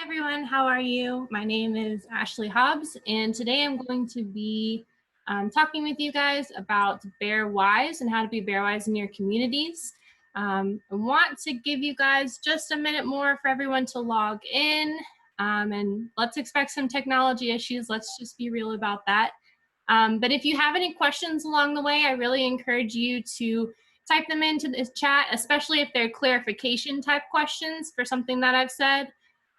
everyone, how are you? My name is Ashley Hobbs, and today I'm going to be talking with you guys about BearWise and how to be BearWise in your communities. I want to give you guys just a minute more for everyone to log in, and let's expect some technology issues. Let's just be real about that. But if you have any questions along the way, I really encourage you to type them into this chat, especially if they're clarification type questions for something that I've said.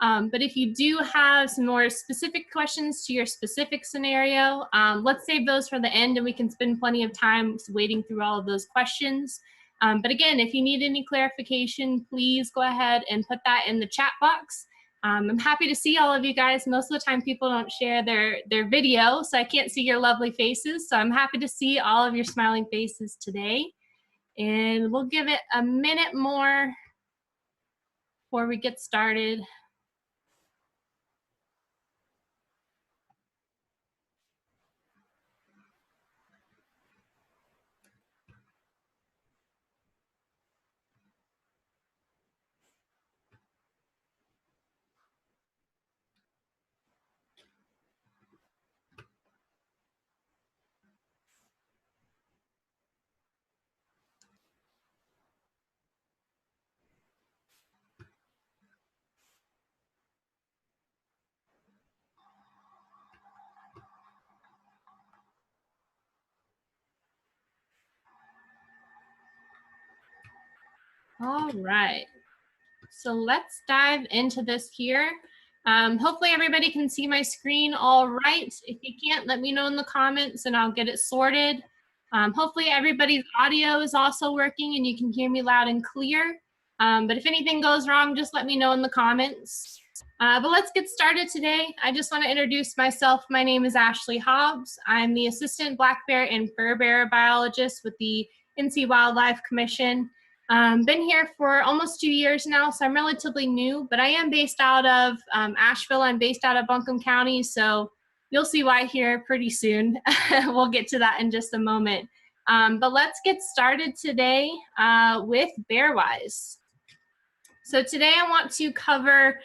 But if you do have some more specific questions to your specific scenario, let's save those for the end and we can spend plenty of time wading through all of those questions. But again, if you need any clarification, please go ahead and put that in the chat box. I'm happy to see all of you guys. Most of the time people don't share their video, so I can't see your lovely faces. So I'm happy to see all of your smiling faces today. And we'll give it a minute more before we get started. All right, so let's dive into this here. Hopefully everybody can see my screen all right. If you can't, let me know in the comments and I'll get it sorted. Hopefully everybody's audio is also working and you can hear me loud and clear. But if anything goes wrong, just let me know in the comments. But let's get started today. I just want to introduce myself. My name is Ashley Hobbs. I'm the Assistant Black Bear and Fur Bearer Biologist with the NC Wildlife Commission. Been here for almost 2 years now, so I'm relatively new, but I am based out of Asheville. I'm based out of Buncombe County, so you'll see why here pretty soon. We'll get to that in just a moment. But let's get started today with BearWise. So today I want to cover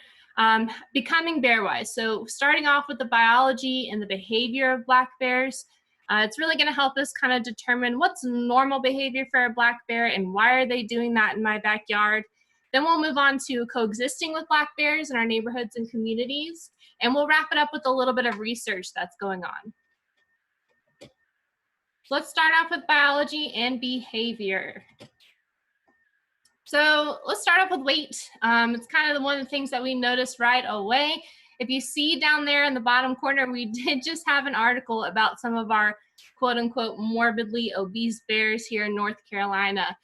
becoming BearWise. So starting off with the biology and the behavior of black bears. It's really going to help us kind of determine what's normal behavior for a black bear and why are they doing that in my backyard. Then we'll move on to coexisting with black bears in our neighborhoods and communities. And we'll wrap it up with a little bit of research that's going on. Let's start off with biology and behavior. So let's start off with weight. It's kind of one of the things that we notice right away. If you see down there in the bottom corner, we did just have an article about some of our quote unquote morbidly obese bears here in North Carolina.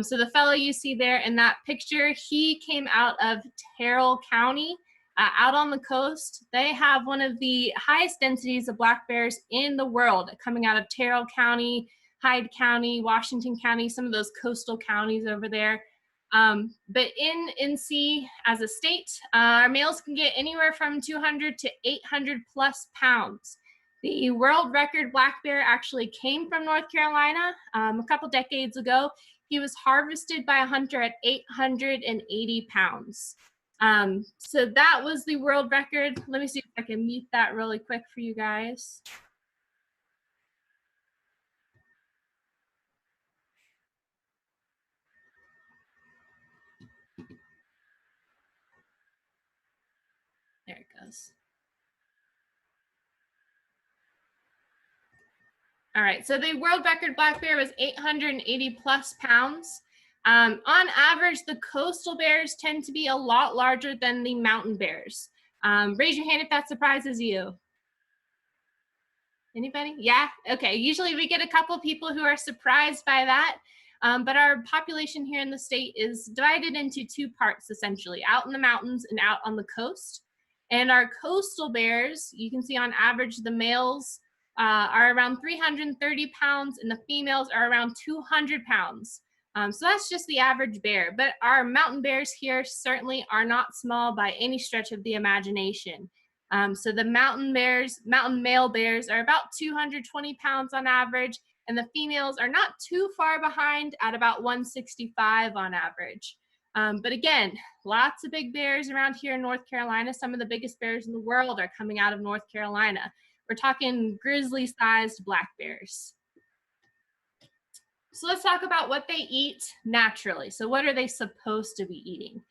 So the fellow you see there in that picture, he came out of Terrell County, out on the coast. They have one of the highest densities of black bears in the world, coming out of Terrell County, Hyde County, Washington County, some of those coastal counties over there. But in NC as a state, our males can get anywhere from 200 to 800 plus pounds. The world record black bear actually came from North Carolina a couple decades ago. He was harvested by a hunter at 880 pounds. So that was the world record. Let me see if I can mute that really quick for you guys. There it goes. All right, so the world record black bear was 880 plus pounds. On average, the coastal bears tend to be a lot larger than the mountain bears. Raise your hand if that surprises you. Anybody? Yeah, okay. Usually we get a couple people who are surprised by that, but our population here in the state is divided into two parts, essentially, out in the mountains and out on the coast. And our coastal bears, you can see on average, the males are around 330 pounds and the females are around 200 pounds. So that's just the average bear, but our mountain bears here certainly are not small by any stretch of the imagination. So the mountain male bears are about 220 pounds on average, and the females are not too far behind at about 165 on average. But again, lots of big bears around here in North Carolina. Some of the biggest bears in the world are coming out of North Carolina. We're talking grizzly-sized black bears. So let's talk about what they eat naturally. So what are they supposed to be eating?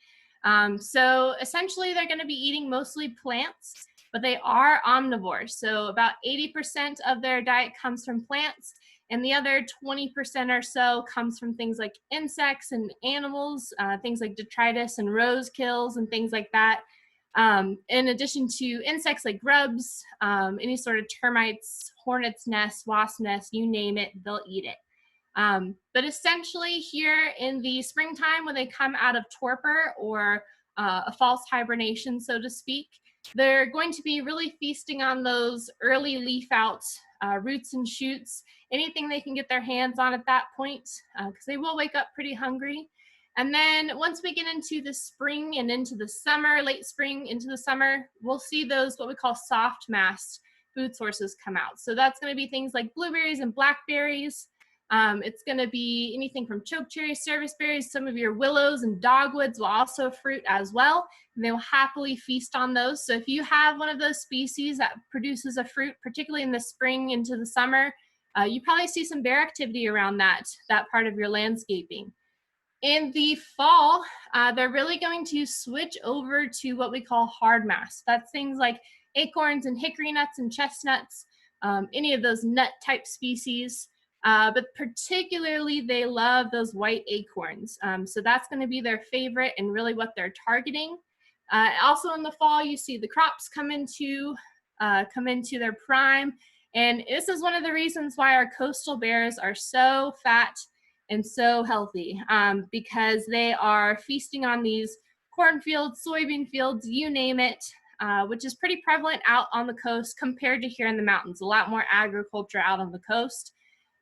So essentially they're going to be eating mostly plants, but they are omnivores. So about 80% of their diet comes from plants, and the other 20% or so comes from things like insects and animals, things like detritus and roadkills and things like that. In addition to insects like grubs, any sort of termites, hornets' nests, wasp nests, you name it, they'll eat it. But essentially here in the springtime, when they come out of torpor or a false hibernation, so to speak, they're going to be really feasting on those early leaf out roots and shoots, anything they can get their hands on at that point, because they will wake up pretty hungry. And then once we get into the spring and into the summer, late spring into the summer, we'll see those what we call soft mast food sources come out. So that's going to be things like blueberries and blackberries. It's going to be anything from chokecherries, serviceberries, some of your willows and dogwoods will also fruit as well. And they will happily feast on those. So if you have one of those species that produces a fruit, particularly in the spring into the summer, you probably see some bear activity around that part of your landscaping. In the fall, they're really going to switch over to what we call hard mass. That's things like acorns and hickory nuts and chestnuts, any of those nut type species. But particularly they love those white acorns. So that's going to be their favorite and really what they're targeting. Also in the fall, you see the crops come into their prime. And this is one of the reasons why our coastal bears are so fat and so healthy, because they are feasting on these cornfields, soybean fields, you name it, which is pretty prevalent out on the coast compared to here in the mountains. A lot more agriculture out on the coast.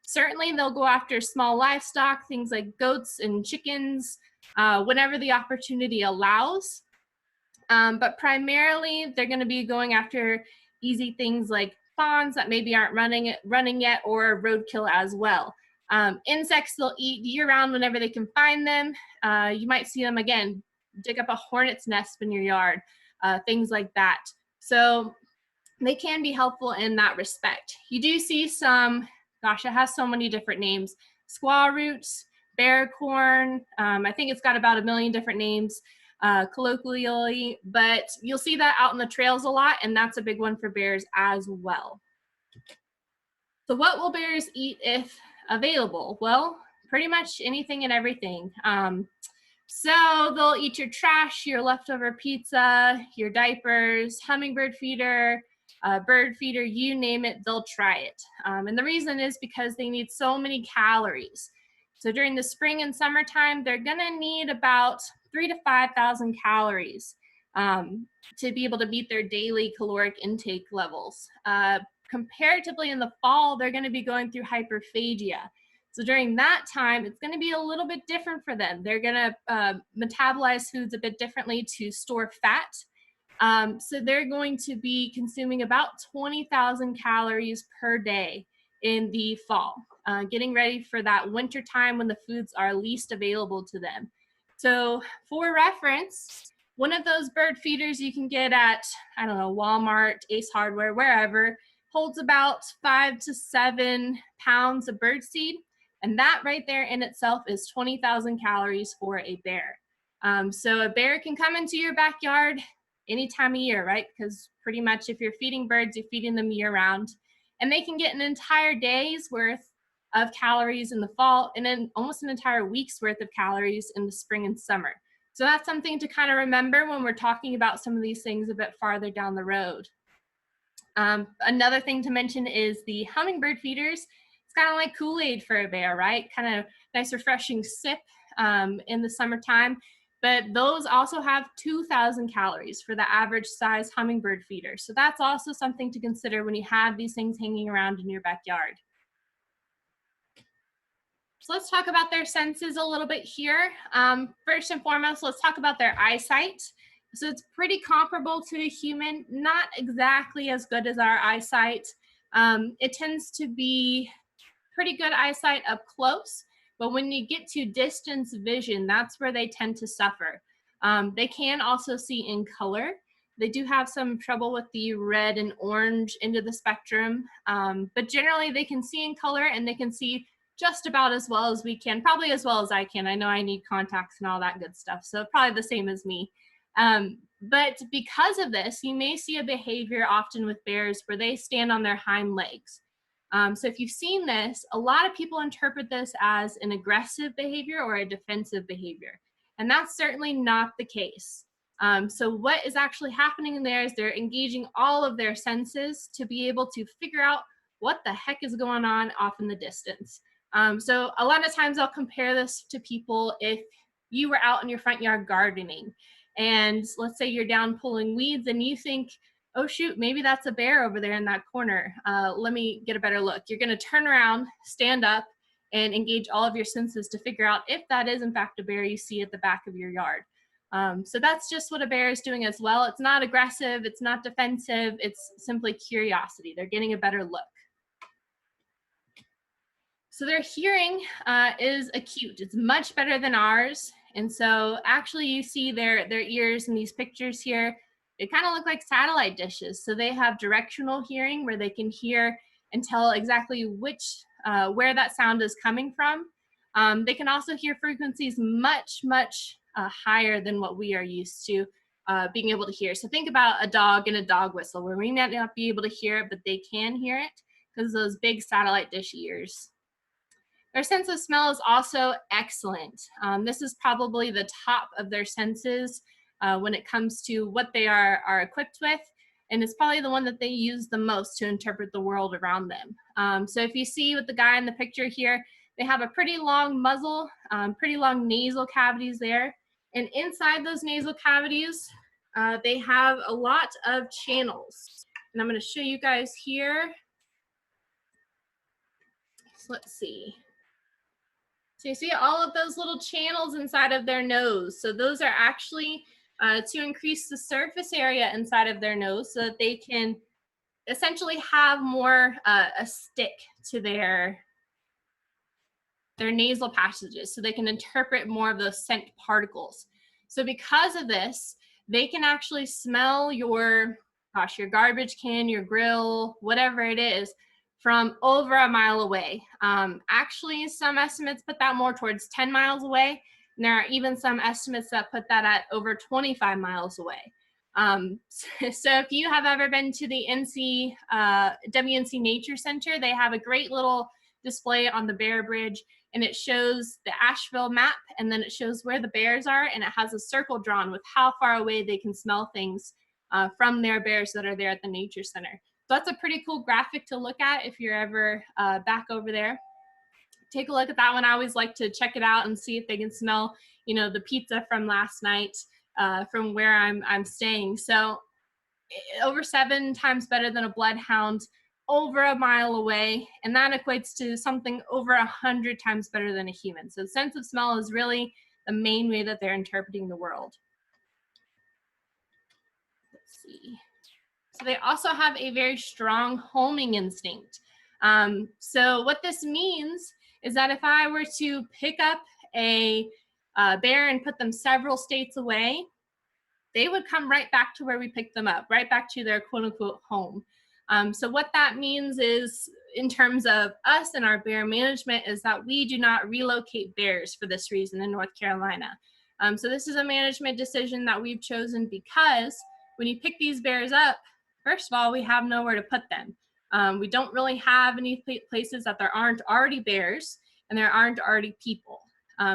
Certainly they'll go after small livestock, things like goats and chickens, whenever the opportunity allows. But primarily they're going to be going after easy things like fawns that maybe aren't running yet, or roadkill as well. Insects they'll eat year-round whenever they can find them. You might see them, again, dig up a hornet's nest in your yard, things like that. So they can be helpful in that respect. You do see some, gosh, it has so many different names, squaw roots, bear corn. I think it's got about 1 million different names colloquially, but you'll see that out in the trails a lot, and that's a big one for bears as well. So what will bears eat if available? Well, pretty much anything and everything. So they'll eat your trash, your leftover pizza, your diapers, hummingbird feeder, bird feeder, you name it, they'll try it. And the reason is because they need so many calories. So during the spring and summertime, they're gonna need about 3,000 to 5,000 calories to be able to meet their daily caloric intake levels. Comparatively in the fall, they're gonna be going through hyperphagia. So during that time, it's going to be a little bit different for them. They're going to metabolize foods a bit differently to store fat. So they're going to be consuming about 20,000 calories per day in the fall, getting ready for that winter time when the foods are least available to them. So for reference, one of those bird feeders you can get at, I don't know, Walmart, Ace Hardware, wherever, holds about 5 to 7 pounds of bird seed. And that right there in itself is 20,000 calories for a bear. So a bear can come into your backyard any time of year, right? Because pretty much if you're feeding birds, you're feeding them year round. And they can get an entire day's worth of calories in the fall, and then almost an entire week's worth of calories in the spring and summer. So that's something to kind of remember when we're talking about some of these things a bit farther down the road. Another thing to mention is the hummingbird feeders. It's kind of like Kool-Aid for a bear, right? Kind of nice, refreshing sip in the summertime. But those also have 2,000 calories for the average size hummingbird feeder. So that's also something to consider when you have these things hanging around in your backyard. So let's talk about their senses a little bit here. First and foremost, let's talk about their eyesight. So it's pretty comparable to a human, not exactly as good as our eyesight. It tends to be pretty good eyesight up close. But when you get to distance vision, that's where they tend to suffer. They can also see in color. They do have some trouble with the red and orange end of the spectrum, but generally they can see in color, and they can see just about as well as we can, probably as well as I can. I know I need contacts and all that good stuff, so probably the same as me. But because of this, you may see a behavior often with bears where they stand on their hind legs. So if you've seen this, a lot of people interpret this as an aggressive behavior or a defensive behavior, and that's certainly not the case. So what is actually happening in there is they're engaging all of their senses to be able to figure out what the heck is going on off in the distance. So a lot of times I'll compare this to people if you were out in your front yard gardening, and let's say you're down pulling weeds and you think, oh shoot, maybe that's a bear over there in that corner. Let me get a better look. You're gonna turn around, stand up, and engage all of your senses to figure out if that is in fact a bear you see at the back of your yard. So that's just what a bear is doing as well. It's not aggressive, it's not defensive, it's simply curiosity. They're getting a better look. So their hearing is acute. It's much better than ours. And so actually you see their ears in these pictures here. They kind of look like satellite dishes. So they have directional hearing where they can hear and tell exactly which, where that sound is coming from. They can also hear frequencies much higher than what we are used to being able to hear. So think about a dog and a dog whistle, where we might not be able to hear it, but they can hear it because of those big satellite dish ears. Their sense of smell is also excellent. This is probably the top of their senses when it comes to what they are equipped with, and it's probably the one that they use the most to interpret the world around them. So if you see with the guy in the picture here, they have a pretty long muzzle, pretty long nasal cavities there, and inside those nasal cavities, they have a lot of channels. And I'm going to show you guys here. So let's see. So you see all of those little channels inside of their nose. So those are actually to increase the surface area inside of their nose so that they can essentially have more a stick to their nasal passages, so they can interpret more of those scent particles. So because of this, they can actually smell your garbage can, your grill, whatever it is, from over a mile away. Actually, some estimates put that more towards 10 miles away. And there are even some estimates that put that at over 25 miles away. So if you have ever been to the WNC Nature Center, they have a great little display on the Bear Bridge, and it shows the Asheville map, and then it shows where the bears are, and it has a circle drawn with how far away they can smell things from their bears that are there at the Nature Center. So that's a pretty cool graphic to look at if you're ever back over there. Take a look at that one. I always like to check it out and see if they can smell, you know, the pizza from last night from where I'm staying. So over 7 times better than a bloodhound, over a mile away, and that equates to something over 100 times better than a human. So sense of smell is really the main way that they're interpreting the world. Let's see. So they also have a very strong homing instinct. So what this means is that if I were to pick up a bear and put them several states away, they would come right back to where we picked them up, right back to their quote unquote home. So what that means is, in terms of us and our bear management, is that we do not relocate bears for this reason in North Carolina. So this is a management decision that we've chosen because when you pick these bears up, first of all, we have nowhere to put them. We don't really have any places that there aren't already bears and there aren't already people.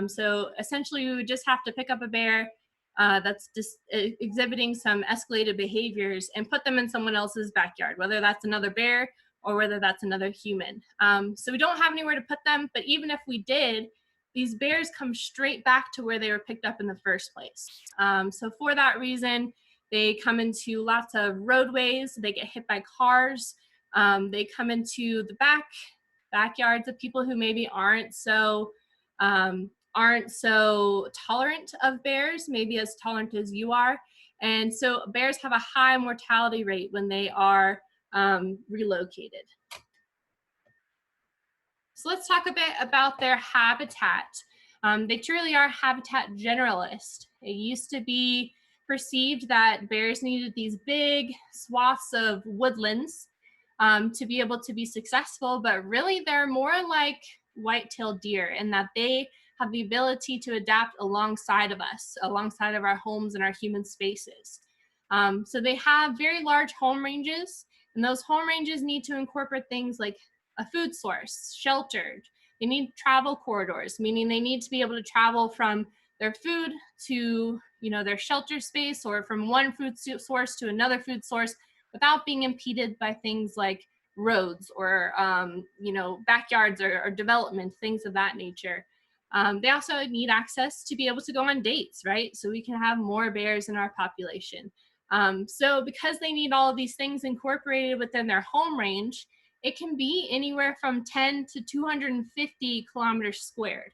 So essentially we would just have to pick up a bear that's just exhibiting some escalated behaviors and put them in someone else's backyard, whether that's another bear or whether that's another human. So we don't have anywhere to put them, but even if we did, these bears come straight back to where they were picked up in the first place. So for that reason, they come into lots of roadways, they get hit by cars, they come into the backyards of people who maybe aren't so tolerant of bears, maybe as tolerant as you are. And so bears have a high mortality rate when they are relocated. So let's talk a bit about their habitat. They truly are habitat generalists. It used to be perceived that bears needed these big swaths of woodlands to be able to be successful, but really they're more like white-tailed deer in that they have the ability to adapt alongside of us, alongside of our homes and our human spaces. So they have very large home ranges, and those home ranges need to incorporate things like a food source, sheltered. They need travel corridors, meaning they need to be able to travel from their food to, you know, their shelter space, or from one food source to another food source without being impeded by things like roads or, you know, backyards or development, things of that nature. They also need access to be able to go on dates, right? So we can have more bears in our population. So because they need all of these things incorporated within their home range, it can be anywhere from 10 to 250 kilometers squared.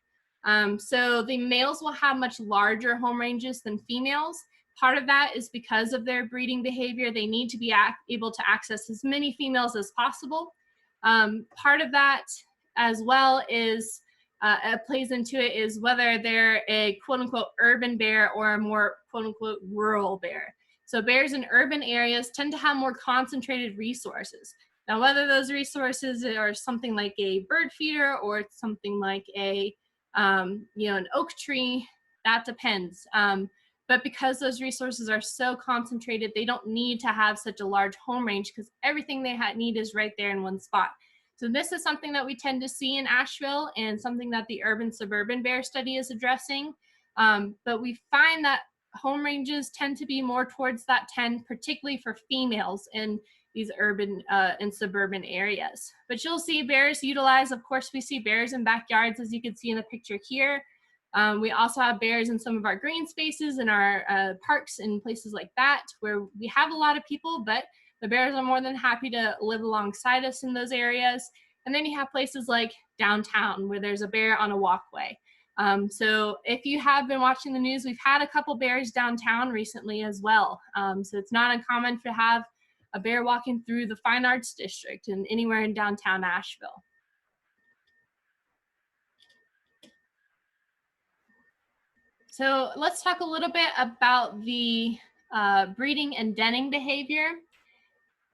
So the males will have much larger home ranges than females. Part of that is because of their breeding behavior. They need to be able to access as many females as possible. Part of that as well is plays into it is whether they're a quote unquote urban bear or a more quote unquote rural bear. So bears in urban areas tend to have more concentrated resources. Now, whether those resources are something like a bird feeder or it's something like a, you know, an oak tree, that depends. But because those resources are so concentrated, they don't need to have such a large home range because everything they need is right there in one spot. So this is something that we tend to see in Asheville and something that the urban suburban bear study is addressing. But we find that home ranges tend to be more towards that 10, particularly for females in these urban and suburban areas. But you'll see bears utilize, of course, we see bears in backyards, as you can see in the picture here. We also have bears in some of our green spaces in our parks and places like that, where we have a lot of people, but the bears are more than happy to live alongside us in those areas. And then you have places like downtown, where there's a bear on a walkway. So if you have been watching the news, we've had a couple bears downtown recently as well. So it's not uncommon to have a bear walking through the Fine Arts District and anywhere in downtown Asheville. So let's talk a little bit about the breeding and denning behavior.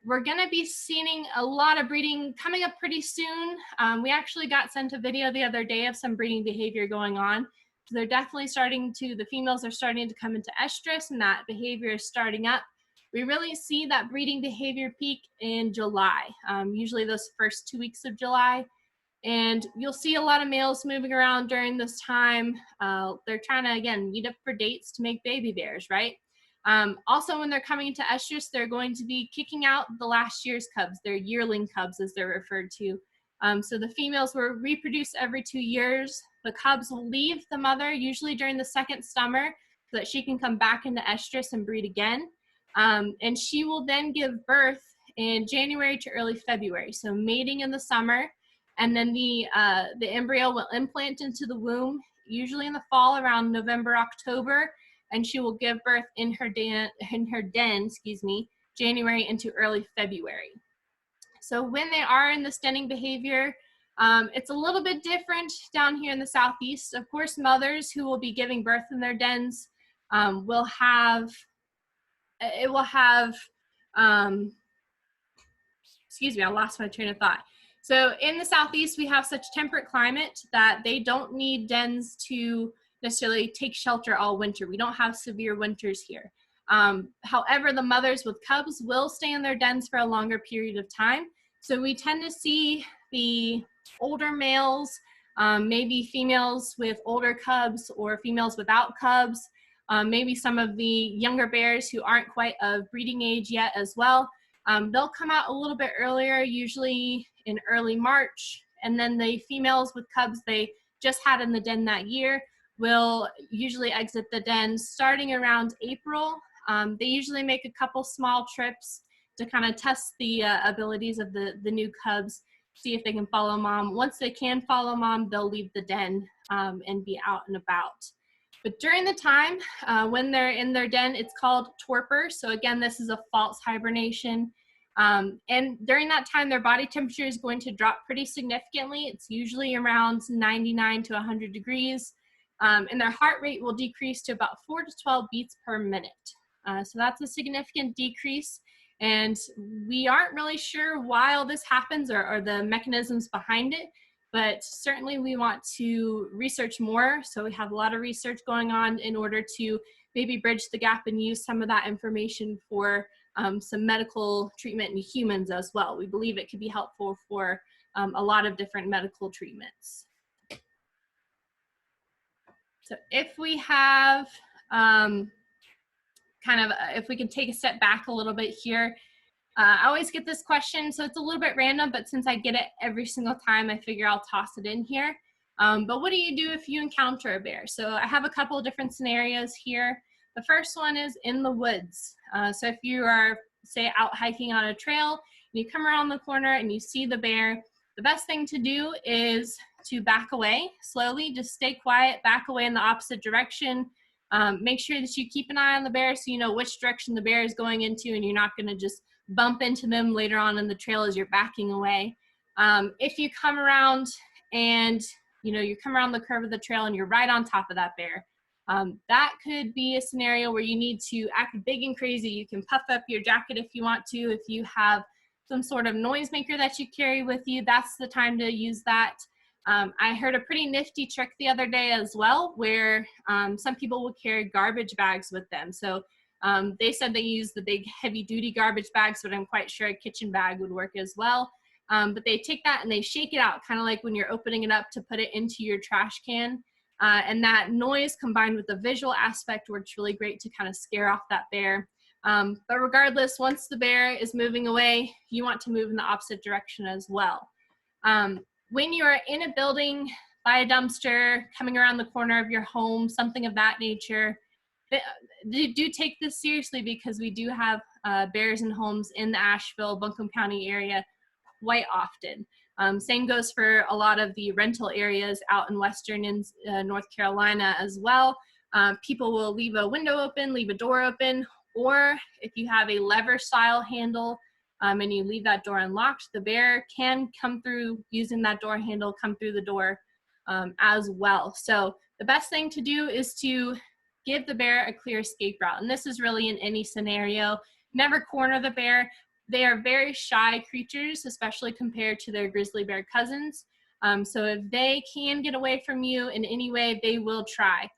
We're going to be seeing a lot of breeding coming up pretty soon. We actually got sent a video the other day of some breeding behavior going on. So they're definitely starting to, the females are starting to come into estrus, and that behavior is starting up. We really see that breeding behavior peak in July, usually those first 2 weeks of July. And you'll see a lot of males moving around during this time. They're trying to, again, meet up for dates to make baby bears, right? Also, when they're coming into estrus, they're going to be kicking out the last year's cubs, their yearling cubs as they're referred to. So the females will reproduce every 2 years. The cubs will leave the mother usually during the second summer so that she can come back into estrus and breed again. And she will then give birth in January to early February. So mating in the summer, and then the embryo will implant into the womb, usually in the fall around November, October, and she will give birth in her den, January into early February. So when they are in this denning behavior, it's a little bit different down here in the Southeast. Of course, mothers who will be giving birth in their dens will have, excuse me, I lost my train of thought. So in the Southeast, we have such temperate climate that they don't need dens to necessarily take shelter all winter. We don't have severe winters here. However, the mothers with cubs will stay in their dens for a longer period of time. So we tend to see the older males, maybe females with older cubs or females without cubs, maybe some of the younger bears who aren't quite of breeding age yet as well. They'll come out a little bit earlier, usually in early March, and then the females with cubs they just had in the den that year will usually exit the den starting around April. They usually make a couple small trips to kind of test the abilities of the new cubs, see if they can follow mom. Once they can follow mom, they'll leave the den and be out and about. But during the time when they're in their den, it's called torpor. So again, this is a false hibernation. And during that time, their body temperature is going to drop pretty significantly. It's usually around 99 to 100 degrees. And their heart rate will decrease to about 4 to 12 beats per minute. So that's a significant decrease. And we aren't really sure why all this happens or the mechanisms behind it, but certainly we want to research more. So we have a lot of research going on in order to maybe bridge the gap and use some of that information for some medical treatment in humans as well. We believe it could be helpful for a lot of different medical treatments. So if we have if we can take a step back a little bit here, I always get this question, so it's a little bit random, but since I get it every single time, I figure I'll toss it in here. But what do you do if you encounter a bear? So I have a couple of different scenarios here. The first one is in the woods. So if you are, say, out hiking on a trail, and you come around the corner and you see the bear, the best thing to do is to back away slowly. Just stay quiet, back away in the opposite direction. Make sure that you keep an eye on the bear so you know which direction the bear is going into, and you're not going to just bump into them later on in the trail as you're backing away. If you come around and you come around the curve of the trail and you're right on top of that bear, that could be a scenario where you need to act big and crazy. You can puff up your jacket if you want to. If you have some sort of noisemaker that you carry with you, that's the time to use that. I heard a pretty nifty trick the other day as well, where some people will carry garbage bags with them. So they said they use the big heavy duty garbage bags, but I'm quite sure a kitchen bag would work as well. But they take that and they shake it out, kind of like when you're opening it up to put it into your trash can. And that noise combined with the visual aspect works really great to kind of scare off that bear. But regardless, once the bear is moving away, you want to move in the opposite direction as well. When you are in a building, by a dumpster, coming around the corner of your home, something of that nature, do take this seriously, because we do have bears in homes in the Asheville, Buncombe County area quite often. Same goes for a lot of the rental areas out in Western and North Carolina as well. People will leave a window open, leave a door open, or if you have a lever style handle and you leave that door unlocked, the bear can come through using that door handle, come through the door as well. So the best thing to do is to give the bear a clear escape route. And this is really in any scenario. Never corner the bear. They are very shy creatures, especially compared to their grizzly bear cousins. So if they can get away from you in any way, they will try.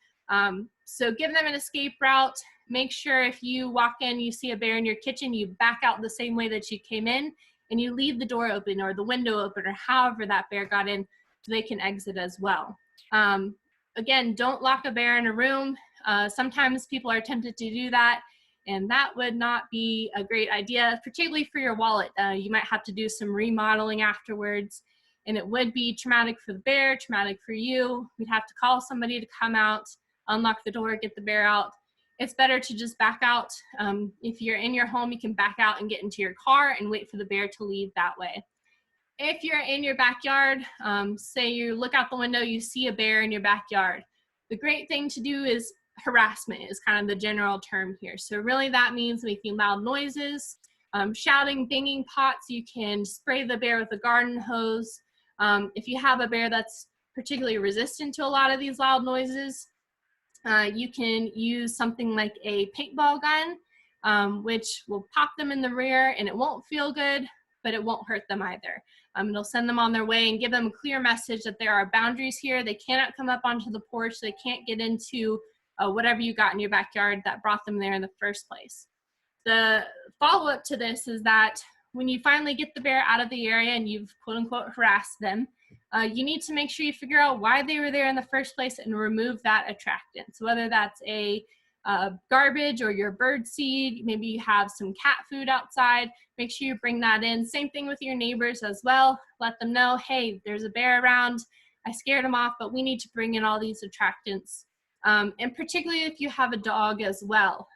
So give them an escape route. Make sure if you walk in, you see a bear in your kitchen, you back out the same way that you came in, and you leave the door open or the window open or however that bear got in so they can exit as well. Again, don't lock a bear in a room. Sometimes people are tempted to do that, and that would not be a great idea, particularly for your wallet. You might have to do some remodeling afterwards, and it would be traumatic for the bear, traumatic for you. We'd have to call somebody to come out, unlock the door, get the bear out. It's better to just back out. If you're in your home, you can back out and get into your car and wait for the bear to leave that way. If you're in your backyard, say you look out the window, you see a bear in your backyard. The great thing to do is harassment is kind of the general term here. So really that means making loud noises, shouting, banging pots. You can spray the bear with a garden hose. If you have a bear that's particularly resistant to a lot of these loud noises, you can use something like a paintball gun, which will pop them in the rear, and it won't feel good, but it won't hurt them either. It'll send them on their way and give them a clear message that there are boundaries here. They cannot come up onto the porch. They can't get into whatever you got in your backyard that brought them there in the first place. The follow-up to this is that when you finally get the bear out of the area and you've quote-unquote harassed them, you need to make sure you figure out why they were there in the first place and remove that attractant. So whether that's a garbage or your bird seed, maybe you have some cat food outside, make sure you bring that in. Same thing with your neighbors as well. Let them know, hey, there's a bear around. I scared him off, but we need to bring in all these attractants. And particularly if you have a dog as well.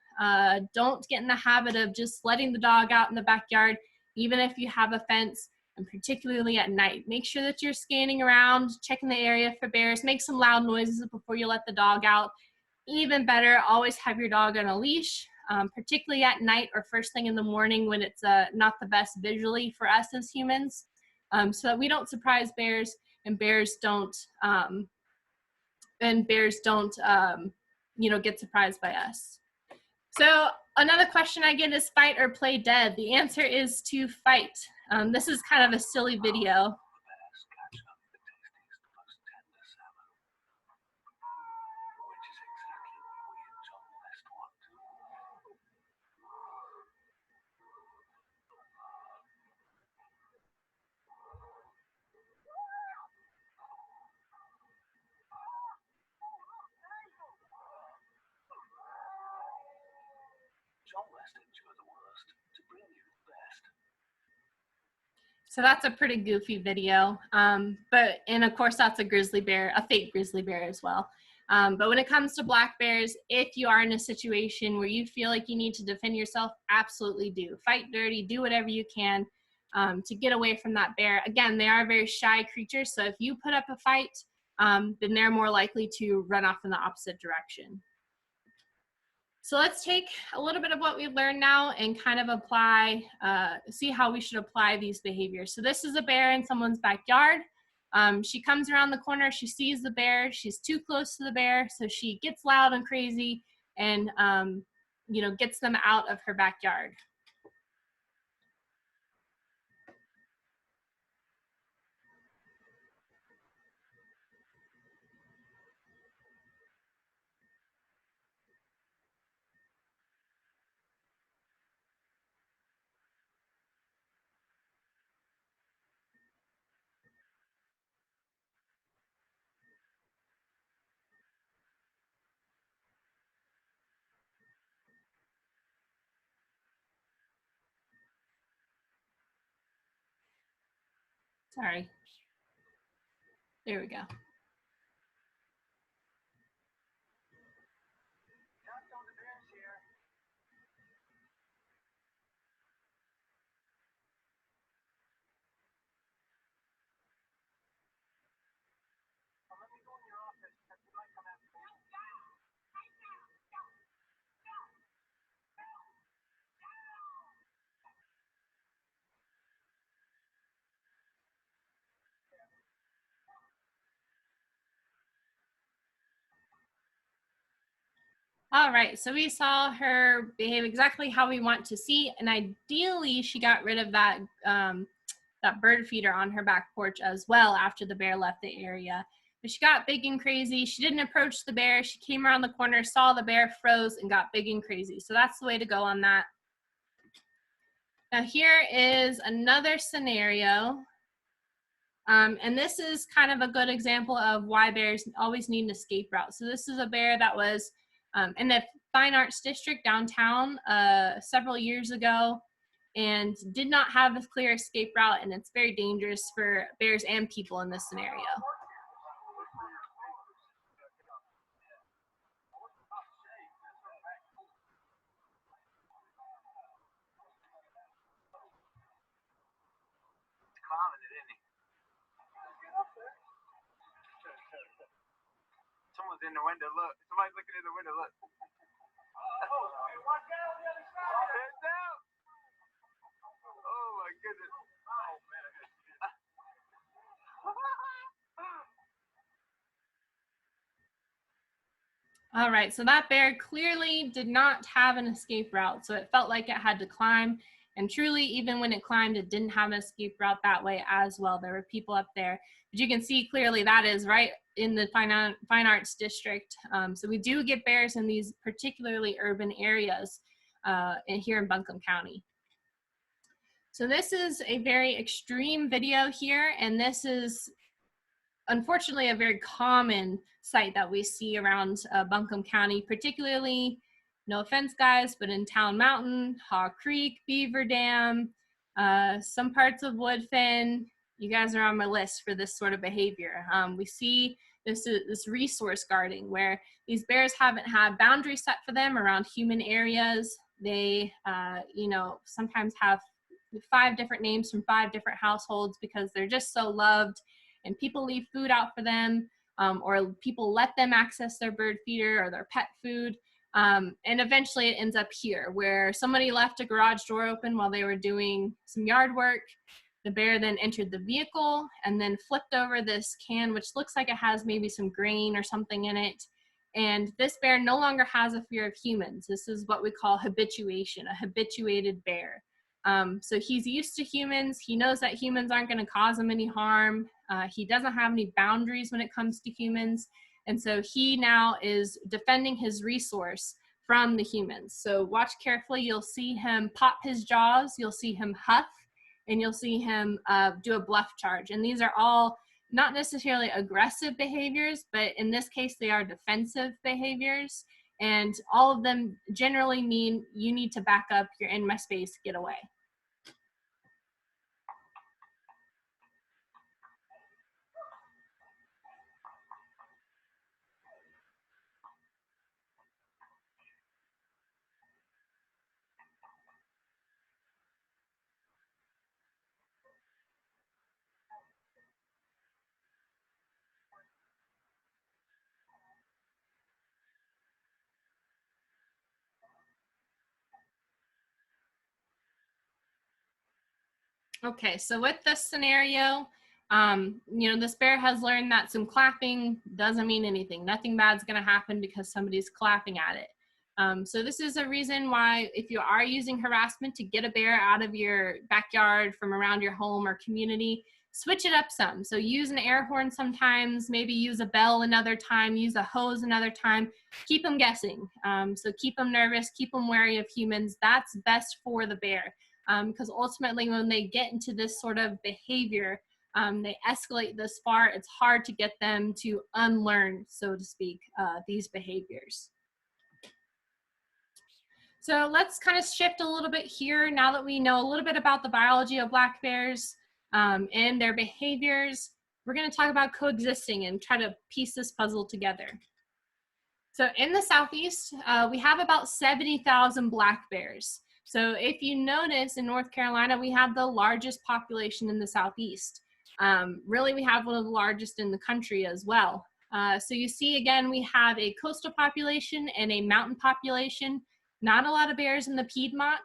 Don't get in the habit of just letting the dog out in the backyard, even if you have a fence, and particularly at night. Make sure that you're scanning around, checking the area for bears, make some loud noises before you let the dog out. Even better, always have your dog on a leash. particularly at night or first thing in the morning when it's not the best visually for us as humans, so that we don't surprise bears and bears don't you know, get surprised by us. So another question I get is fight or play dead. The answer is to fight. This is kind of a silly video. So that's a pretty goofy video, and of course that's a grizzly bear, a fake grizzly bear as well. But when it comes to black bears, if you are in a situation where you feel like you need to defend yourself, absolutely do. Fight dirty, do whatever you can to get away from that bear. Again, they are very shy creatures, so if you put up a fight, then they're more likely to run off in the opposite direction. So let's take a little bit of what we've learned now and kind of apply, see how we should apply these behaviors. So this is a bear in someone's backyard. She comes around the corner, she sees the bear, she's too close to the bear, so she gets loud and crazy and you know, gets them out of her backyard. Sorry. There we go. All right, so we saw her behave exactly how we want to see, and ideally she got rid of that, that bird feeder on her back porch as well after the bear left the area. But she got big and crazy. She didn't approach the bear. She came around the corner, saw the bear, froze, and got big and crazy. So that's the way to go on that. Now here is another scenario. And this is kind of a good example of why bears always need an escape route. So this is a bear that was in the Fine Arts District downtown several years ago and did not have a clear escape route, and it's very dangerous for bears and people in this scenario. Someone's in the window, look. Somebody's looking in the window, look. Oh, watch out on the other side. Heads out. Oh my goodness. Oh man. All right, so that bear clearly did not have an escape route, so it felt like it had to climb. And truly, even when it climbed, it didn't have an escape route that way as well. There were people up there. But you can see clearly that is right in the Fine Arts District. So we do get bears in these particularly urban areas here in Buncombe County. So this is a very extreme video here, and this is unfortunately a very common sight that we see around Buncombe County, particularly, no offense guys, but in Town Mountain, Haw Creek, Beaver Dam, some parts of Woodfin. You guys are on my list for this sort of behavior. We see this resource guarding where these bears haven't had boundaries set for them around human areas. They, you know, sometimes have 5 different names from 5 different households because they're just so loved, and people leave food out for them, or people let them access their bird feeder or their pet food. And eventually it ends up here where somebody left a garage door open while they were doing some yard work. The bear then entered the vehicle and then flipped over this can, which looks like it has maybe some grain or something in it. And this bear no longer has a fear of humans. This is what we call habituation, a habituated bear. So he's used to humans. He knows that humans aren't going to cause him any harm. He doesn't have any boundaries when it comes to humans. And so he now is defending his resource from the humans. So watch carefully. You'll see him pop his jaws. You'll see him huff, and you'll see him do a bluff charge. And these are all not necessarily aggressive behaviors, but in this case, they are defensive behaviors. And all of them generally mean you need to back up, you're in my space, get away. Okay, so with this scenario, this bear has learned that some clapping doesn't mean anything. Nothing bad's gonna happen because somebody's clapping at it. So this is a reason why if you are using harassment to get a bear out of your backyard from around your home or community, switch it up some. So use an air horn sometimes, maybe use a bell another time, use a hose another time, keep them guessing. So keep them nervous, keep them wary of humans. That's best for the bear. Because ultimately when they get into this sort of behavior, they escalate this far, it's hard to get them to unlearn, so to speak, these behaviors. So let's kind of shift a little bit here now that we know a little bit about the biology of black bears and their behaviors. We're going to talk about coexisting and try to piece this puzzle together. So in the Southeast, we have about 70,000 black bears. So if you notice in North Carolina, we have the largest population in the Southeast. Really, we have one of the largest in the country as well. So you see, again, we have a coastal population and a mountain population. Not a lot of bears in the Piedmont.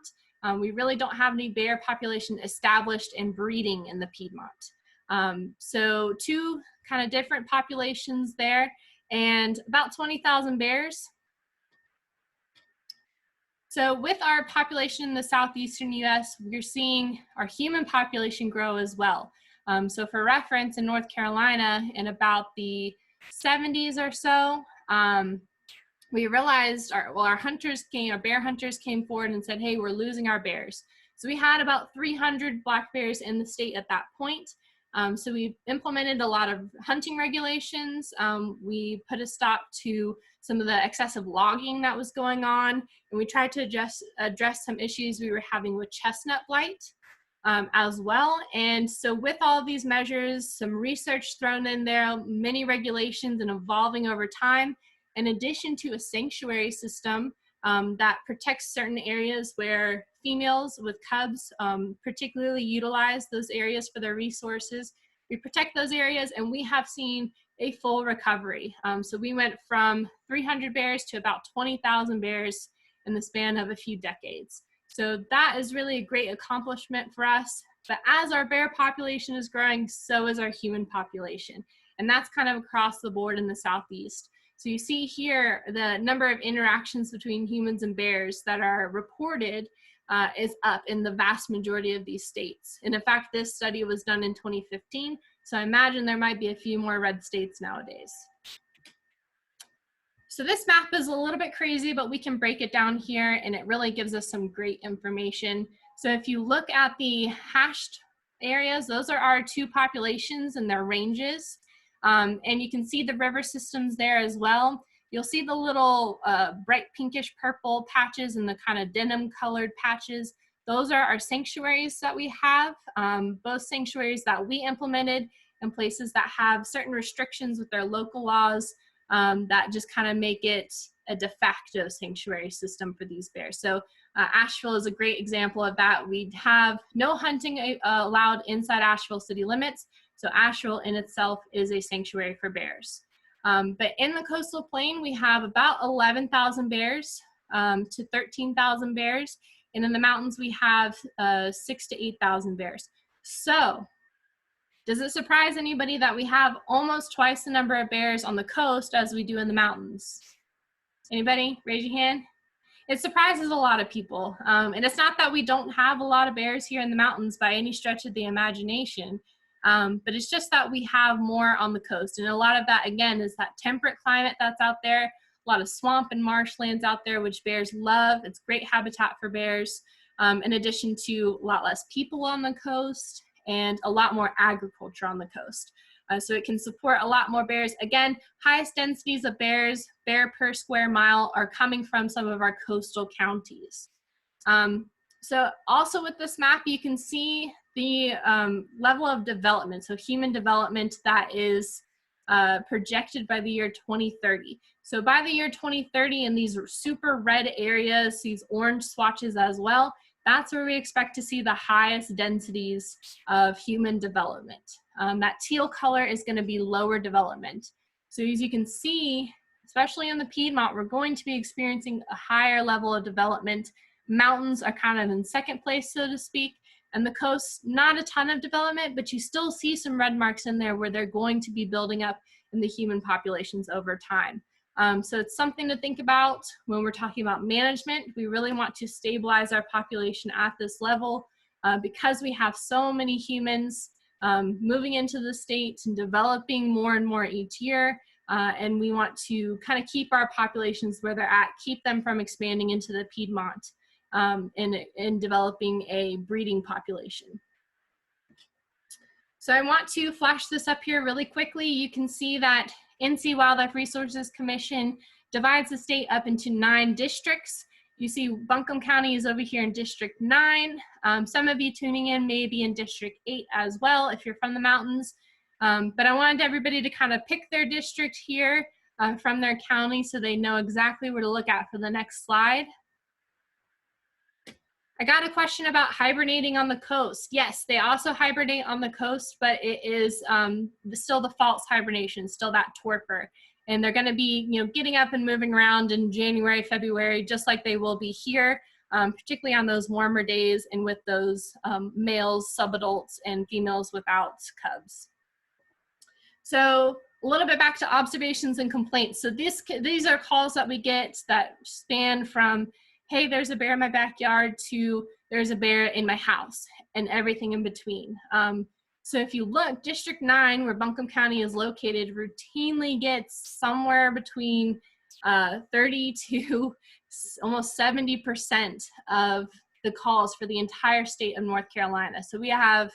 We really don't have any bear population established and breeding in the Piedmont. So two kind of different populations there and about 20,000 bears. So with our population in the Southeastern US, we're seeing our human population grow as well. So for reference, in North Carolina, in about the 70s or so, we realized our bear hunters came forward and said, hey, we're losing our bears. So we had about 300 black bears in the state at that point. So we implemented a lot of hunting regulations. We put a stop to some of the excessive logging that was going on, and we tried to address some issues we were having with chestnut blight as well. And so with all of these measures, some research thrown in there, many regulations and evolving over time, in addition to a sanctuary system that protects certain areas where females with cubs particularly utilize those areas for their resources. We protect those areas, and we have seen a full recovery. So we went from 300 bears to about 20,000 bears in the span of a few decades. So that is really a great accomplishment for us. But as our bear population is growing, so is our human population. And that's kind of across the board in the Southeast. So you see here the number of interactions between humans and bears that are reported is up in the vast majority of these states. And in fact, this study was done in 2015. So I imagine there might be a few more red states nowadays. So this map is a little bit crazy, but we can break it down here and it really gives us some great information. So if you look at the hashed areas, those are our two populations and their ranges. And you can see the river systems there as well. You'll see the little bright pinkish purple patches and the kind of denim colored patches. Those are our sanctuaries that we have, both sanctuaries that we implemented and places that have certain restrictions with their local laws that just kind of make it a de facto sanctuary system for these bears. So Asheville is a great example of that. We have no hunting allowed inside Asheville city limits. So Asheville in itself is a sanctuary for bears. But in the coastal plain, we have about 11,000 bears to 13,000 bears. And in the mountains, we have 6,000 to 8,000 bears. So does it surprise anybody that we have almost twice the number of bears on the coast as we do in the mountains? Anybody? Raise your hand. It surprises a lot of people. And it's not that we don't have a lot of bears here in the mountains by any stretch of the imagination, but it's just that we have more on the coast. And a lot of that, again, is that temperate climate that's out there, a lot of swamp and marshlands out there, which bears love. It's great habitat for bears, in addition to a lot less people on the coast and a lot more agriculture on the coast. So it can support a lot more bears. Again, highest densities of bears, bear per square mile, are coming from some of our coastal counties. So also with this map, you can see the level of development, so human development that is projected by the year 2030. So by the year 2030, in these super red areas, these orange swatches as well, that's where we expect to see the highest densities of human development. That teal color is going to be lower development. So as you can see, especially in the Piedmont, we're going to be experiencing a higher level of development. Mountains are kind of in second place, so to speak, and the coast, not a ton of development, but you still see some red marks in there where they're going to be building up in the human populations over time. So it's something to think about when we're talking about management. We really want to stabilize our population at this level because we have so many humans moving into the state and developing more and more each year. And we want to kind of keep our populations where they're at, keep them from expanding into the Piedmont and developing a breeding population. So I want to flash this up here really quickly. You can see that NC Wildlife Resources Commission divides the state up into 9 districts. You see Buncombe County is over here in District 9. Some of you tuning in may be in District 8 as well if you're from the mountains. But I wanted everybody to kind of pick their district here from their county so they know exactly where to look at for the next slide. I got a question about hibernating on the coast. Yes, they also hibernate on the coast, but it is still the false hibernation, still that torpor. And they're gonna be, getting up and moving around in January, February, just like they will be here, particularly on those warmer days and with those males, subadults, and females without cubs. So a little bit back to observations and complaints. So these are calls that we get that span from, hey, there's a bear in my backyard, to there's a bear in my house, and everything in between. So if you look, District 9, where Buncombe County is located, routinely gets somewhere between 30 to almost 70% of the calls for the entire state of North Carolina. So we have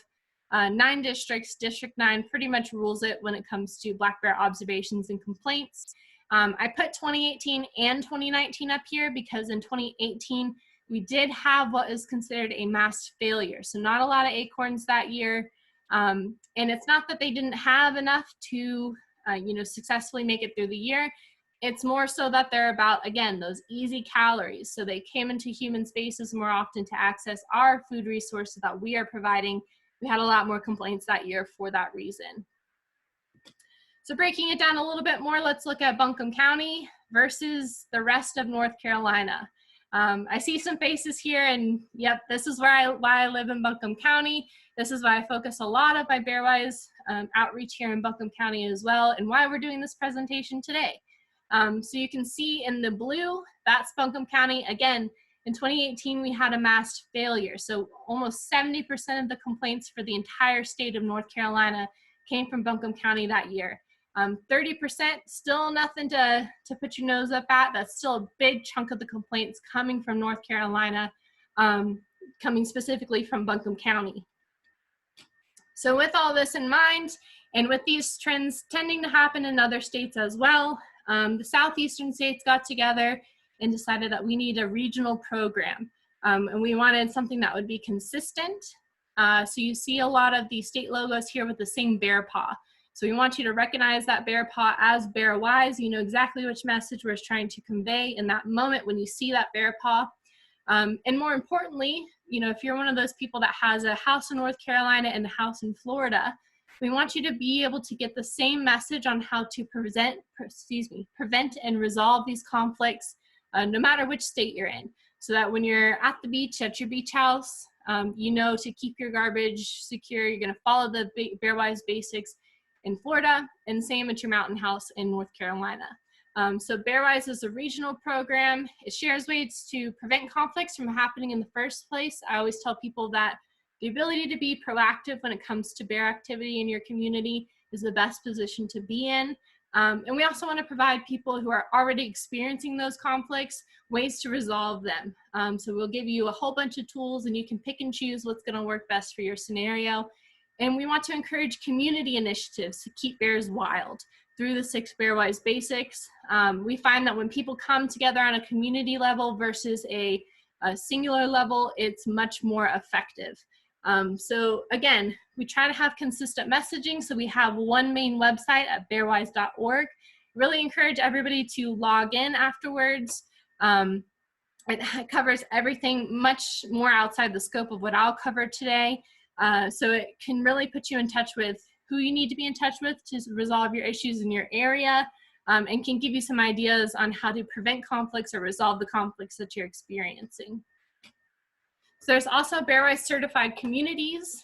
9 districts. District 9 pretty much rules it when it comes to black bear observations and complaints. I put 2018 and 2019 up here because in 2018, we did have what is considered a mass failure. So not a lot of acorns that year. And it's not that they didn't have enough to, successfully make it through the year. It's more so that they're about, again, those easy calories. So they came into human spaces more often to access our food resources that we are providing. We had a lot more complaints that year for that reason. So breaking it down a little bit more, let's look at Buncombe County versus the rest of North Carolina. I see some faces here, and yep, this is why I live in Buncombe County. This is why I focus a lot of my BearWise outreach here in Buncombe County as well, and why we're doing this presentation today. So you can see in the blue, that's Buncombe County. Again, in 2018, we had a mass failure. So almost 70% of the complaints for the entire state of North Carolina came from Buncombe County that year. 30%, still nothing to put your nose up at. That's still a big chunk of the complaints coming from North Carolina, coming specifically from Buncombe County. So with all this in mind, and with these trends tending to happen in other states as well, the Southeastern states got together and decided that we need a regional program. And we wanted something that would be consistent. So you see a lot of the state logos here with the same bear paw. So we want you to recognize that bear paw as BearWise. You know exactly which message we're trying to convey in that moment when you see that bear paw. And more importantly, if you're one of those people that has a house in North Carolina and a house in Florida, We want you to be able to get the same message on how to prevent and resolve these conflicts, no matter which state you're in. So that when you're at the beach, at your beach house, you know to keep your garbage secure. You're gonna follow the BearWise basics in Florida, and same at your mountain house in North Carolina. So BearWise is a regional program. It shares ways to prevent conflicts from happening in the first place. I always tell people that the ability to be proactive when it comes to bear activity in your community is the best position to be in. And we also want to provide people who are already experiencing those conflicts ways to resolve them. So we'll give you a whole bunch of tools and you can pick and choose what's going to work best for your scenario. And we want to encourage community initiatives to keep bears wild through the 6 BearWise basics. We find that when people come together on a community level versus a singular level, it's much more effective. So again, we try to have consistent messaging. So we have one main website at bearwise.org. Really encourage everybody to log in afterwards. It covers everything much more outside the scope of what I'll cover today. So it can really put you in touch with who you need to be in touch with to resolve your issues in your area, and can give you some ideas on how to prevent conflicts or resolve the conflicts that you're experiencing. So there's also BearWise certified communities.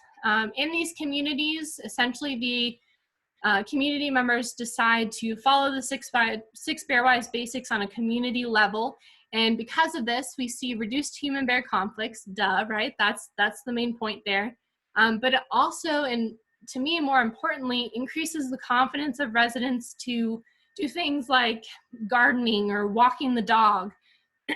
In these communities, essentially the community members decide to follow the 6 BearWise basics on a community level. And because of this, we see reduced human-bear conflicts, duh, right? That's the main point there. But it also, and to me more importantly, increases the confidence of residents to do things like gardening or walking the dog,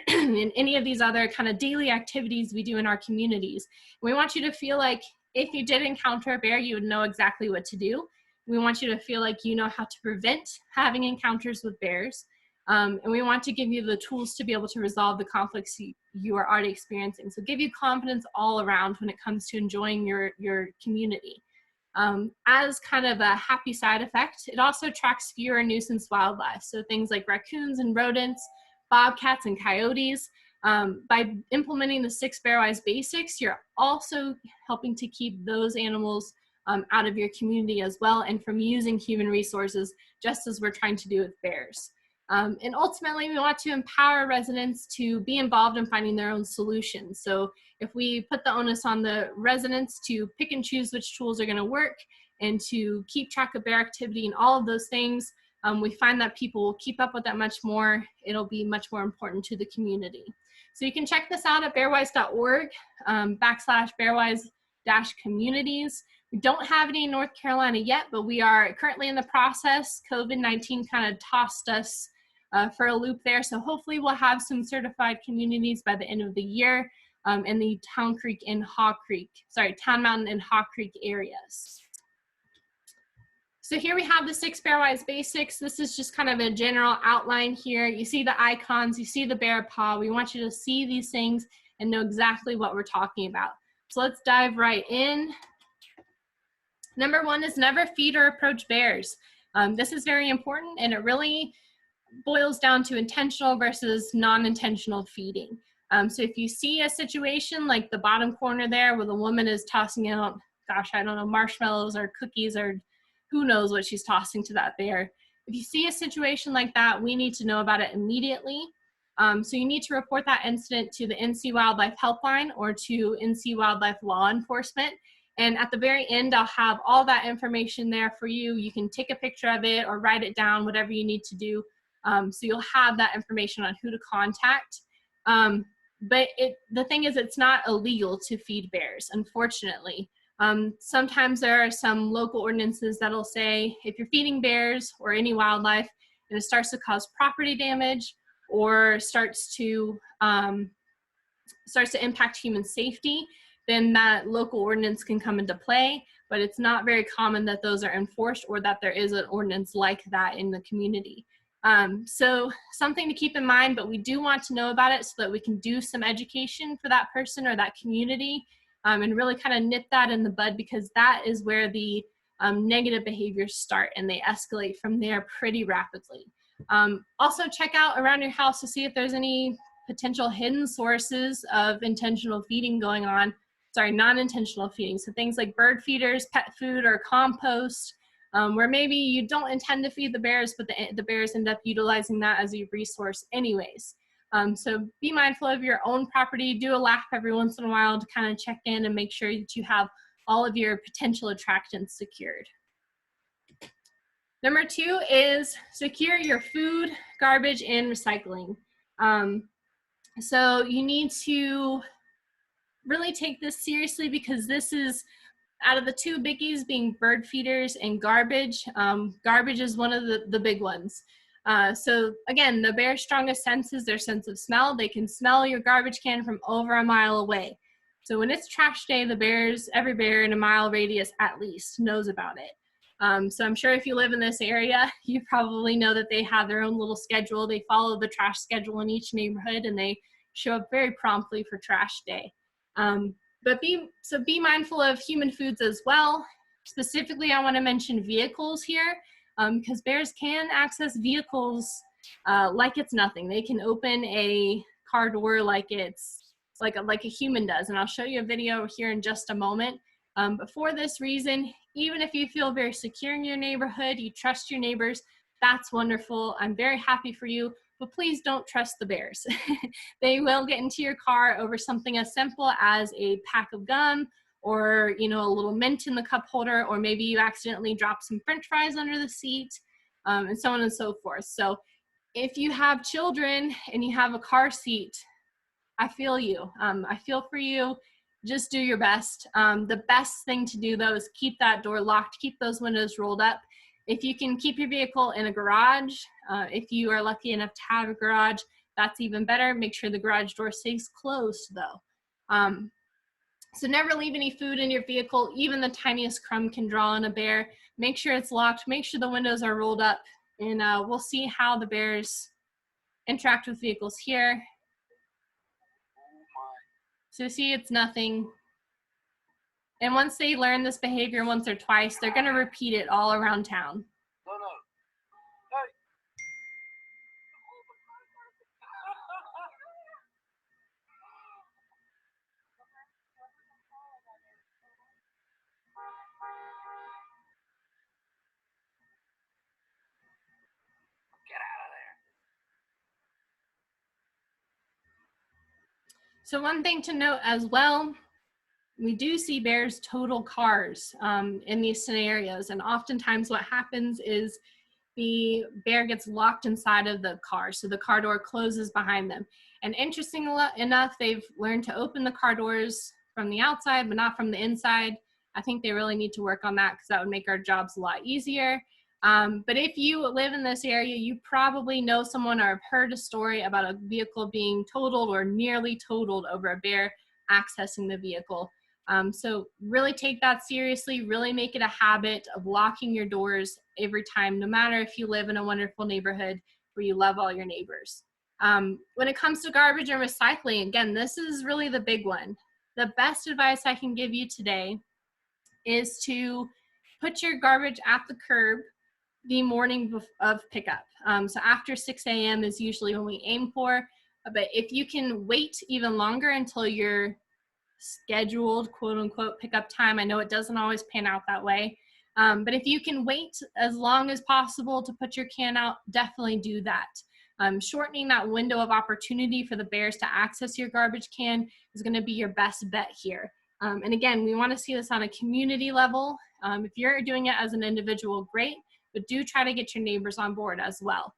and any of these other kind of daily activities we do in our communities. We want you to feel like if you did encounter a bear, you would know exactly what to do. We want you to feel like you know how to prevent having encounters with bears. And we want to give you the tools to be able to resolve the conflicts you are already experiencing. So give you confidence all around when it comes to enjoying your community. As kind of a happy side effect, it also attracts fewer nuisance wildlife. So things like raccoons and rodents, bobcats and coyotes. By implementing the 6 BearWise basics, you're also helping to keep those animals out of your community as well, and from using human resources, just as we're trying to do with bears. And ultimately, we want to empower residents to be involved in finding their own solutions. So if we put the onus on the residents to pick and choose which tools are going to work and to keep track of bear activity and all of those things, we find that people will keep up with that much more. It'll be much more important to the community. So you can check this out at bearwise.org /BearWise-communities. We don't have any in North Carolina yet, but we are currently in the process. COVID-19 kind of tossed us for a loop there. So hopefully we'll have some certified communities by the end of the year in the Town Mountain and Haw Creek areas. So here we have the 6 BearWise basics. This is just kind of a general outline here. You see the icons, you see the bear paw. We want you to see these things and know exactly what we're talking about. So let's dive right in. Number 1 is never feed or approach bears. This is very important, and it really boils down to intentional versus non-intentional feeding. So if you see a situation like the bottom corner there where the woman is tossing out, gosh, I don't know, marshmallows or cookies or who knows what she's tossing to that bear. If you see a situation like that, we need to know about it immediately. So you need to report that incident to the NC Wildlife Helpline or to NC Wildlife Law Enforcement. And at the very end, I'll have all that information there for you. You can take a picture of it or write it down, whatever you need to do. So you'll have that information on who to contact. But the thing is, it's not illegal to feed bears, unfortunately. Sometimes there are some local ordinances that'll say if you're feeding bears or any wildlife and it starts to cause property damage or starts to impact human safety, then that local ordinance can come into play. But it's not very common that those are enforced or that there is an ordinance like that in the community. So something to keep in mind, but we do want to know about it so that we can do some education for that person or that community, and really kind of nip that in the bud, because that is where the negative behaviors start and they escalate from there pretty rapidly. Also check out around your house to see if there's any potential hidden sources of intentional feeding going on. non-intentional feeding. So things like bird feeders, pet food, or compost, where maybe you don't intend to feed the bears, but the bears end up utilizing that as a resource anyways. So be mindful of your own property. Do a lap every once in a while to kind of check in and make sure that you have all of your potential attractants secured. Number 2 is secure your food, garbage, and recycling. So you need to really take this seriously, because this is, out of the 2 biggies being bird feeders and garbage, garbage is one of the big ones. So again, the bear's strongest sense is their sense of smell. They can smell your garbage can from over a mile away. So when it's trash day, every bear in a mile radius at least knows about it. So I'm sure if you live in this area, you probably know that they have their own little schedule. They follow the trash schedule in each neighborhood, and they show up very promptly for trash day. But be mindful of human foods as well. Specifically, I want to mention vehicles here, because bears can access vehicles like it's nothing. They can open a car door like it's like a human does, and I'll show you a video here in just a moment. But for this reason, even if you feel very secure in your neighborhood, you trust your neighbors, that's wonderful. I'm very happy for you, but please don't trust the bears. They will get into your car over something as simple as a pack of gum, or a little mint in the cup holder, or maybe you accidentally drop some French fries under the seat, and so on and so forth. So if you have children and you have a car seat, I feel you. I feel for you. Just do your best. The best thing to do, though, is keep that door locked, keep those windows rolled up. If you can keep your vehicle in a garage, if you are lucky enough to have a garage, that's even better. Make sure the garage door stays closed, though. So never leave any food in your vehicle. Even the tiniest crumb can draw on a bear. Make sure it's locked. Make sure the windows are rolled up. And we'll see how the bears interact with vehicles here. So see, it's nothing. And once they learn this behavior once or twice, they're going to repeat it all around town. No, no. Hey. Get out of there. So one thing to note as well, we do see bears total cars in these scenarios. And oftentimes what happens is the bear gets locked inside of the car. So the car door closes behind them. And interestingly enough, they've learned to open the car doors from the outside, but not from the inside. I think they really need to work on that, because that would make our jobs a lot easier. But if you live in this area, you probably know someone or have heard a story about a vehicle being totaled or nearly totaled over a bear accessing the vehicle. So really take that seriously, really make it a habit of locking your doors every time, no matter if you live in a wonderful neighborhood where you love all your neighbors. When it comes to garbage and recycling, again, this is really the big one. The best advice I can give you today is to put your garbage at the curb the morning of pickup. So after 6 a.m. is usually when we aim for, but if you can wait even longer until your scheduled quote unquote pickup time, I know it doesn't always pan out that way, but if you can wait as long as possible to put your can out, definitely do that. Shortening that window of opportunity for the bears to access your garbage can is going to be your best bet here. And again, we want to see this on a community level. If you're doing it as an individual, great, but do try to get your neighbors on board as well.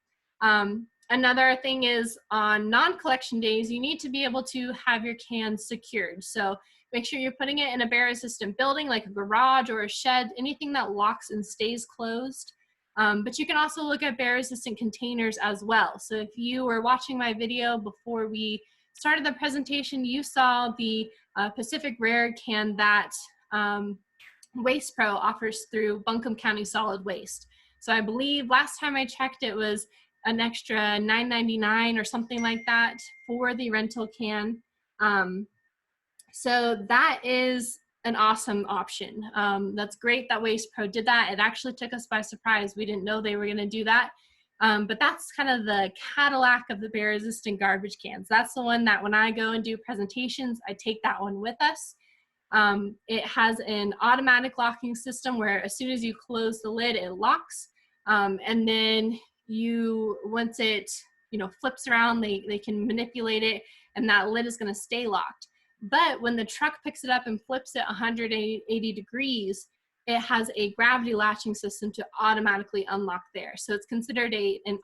Another thing is, on non-collection days, you need to be able to have your cans secured. So make sure you're putting it in a bear-resistant building like a garage or a shed, anything that locks and stays closed. But you can also look at bear-resistant containers as well. So if you were watching my video before we started the presentation, you saw the Pacific Rare can that Waste Pro offers through Buncombe County Solid Waste. So I believe last time I checked, it was an extra $9.99 or something like that for the rental can. So that is an awesome option. That's great that Waste Pro did that. It actually took us by surprise. We didn't know they were going to do that. But that's kind of the Cadillac of the bear resistant garbage cans. That's the one that when I go and do presentations, I take that one with us. It has an automatic locking system where as soon as you close the lid, it locks. And then once it, flips around, they can manipulate it, and that lid is going to stay locked. But when the truck picks it up and flips it 180 degrees, it has a gravity latching system to automatically unlock there. So it's considered an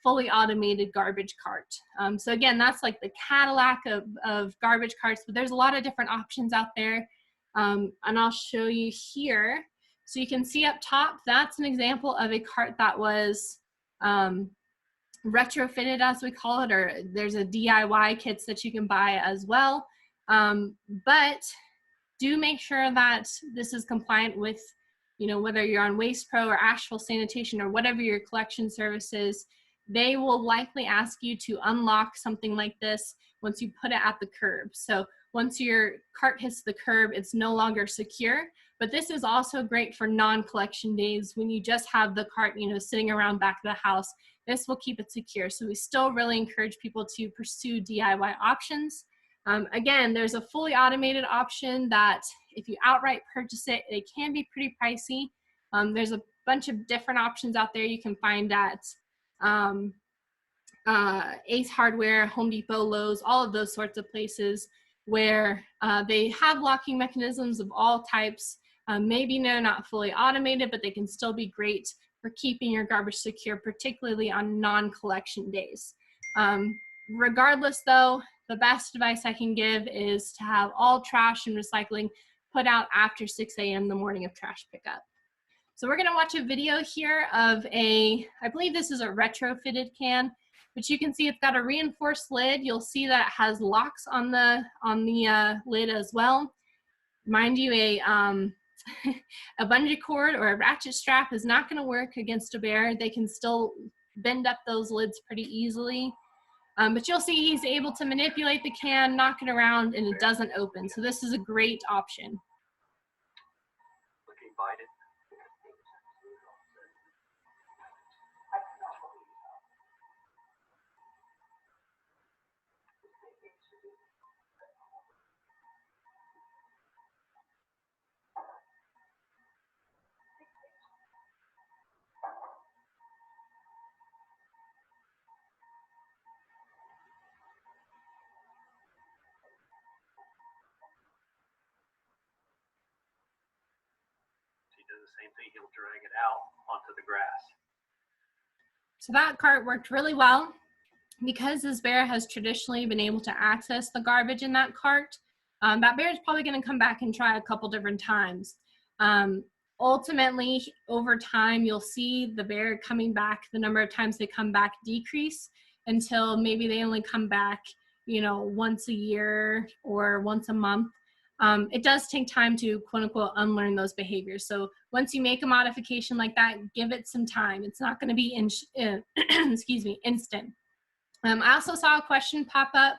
fully automated garbage cart. So again, that's like the Cadillac of garbage carts, but there's a lot of different options out there. And I'll show you here. So you can see up top, that's an example of a cart that was retrofitted, as we call it, or there's a DIY kits that you can buy as well. But do make sure that this is compliant with, whether you're on Waste Pro or Asheville Sanitation or whatever your collection service is. They will likely ask you to unlock something like this once you put it at the curb. So once your cart hits the curb, it's no longer secure. But this is also great for non-collection days when you just have the cart, sitting around back of the house. This will keep it secure. So we still really encourage people to pursue DIY options. Again, there's a fully automated option that if you outright purchase it, it can be pretty pricey. There's a bunch of different options out there you can find at Ace Hardware, Home Depot, Lowe's, all of those sorts of places where they have locking mechanisms of all types. Maybe they're not fully automated, but they can still be great for keeping your garbage secure, particularly on non-collection days. Regardless though, the best advice I can give is to have all trash and recycling put out after 6 a.m. the morning of trash pickup. So we're gonna watch a video here of I believe this is a retrofitted can, but you can see it's got a reinforced lid. You'll see that it has locks on the lid as well. Mind you, a bungee cord or a ratchet strap is not gonna work against a bear. They can still bend up those lids pretty easily. But you'll see he's able to manipulate the can, knock it around, and it doesn't open. So this is a great option. Looking bited. Does the same thing, he'll drag it out onto the grass. So that cart worked really well. Because this bear has traditionally been able to access the garbage in that cart, that bear is probably going to come back and try a couple different times. Ultimately, over time, you'll see the bear coming back, the number of times they come back decrease until maybe they only come back, once a year or once a month. It does take time to quote unquote unlearn those behaviors. So once you make a modification like that, give it some time. It's not going to be instant. I also saw a question pop up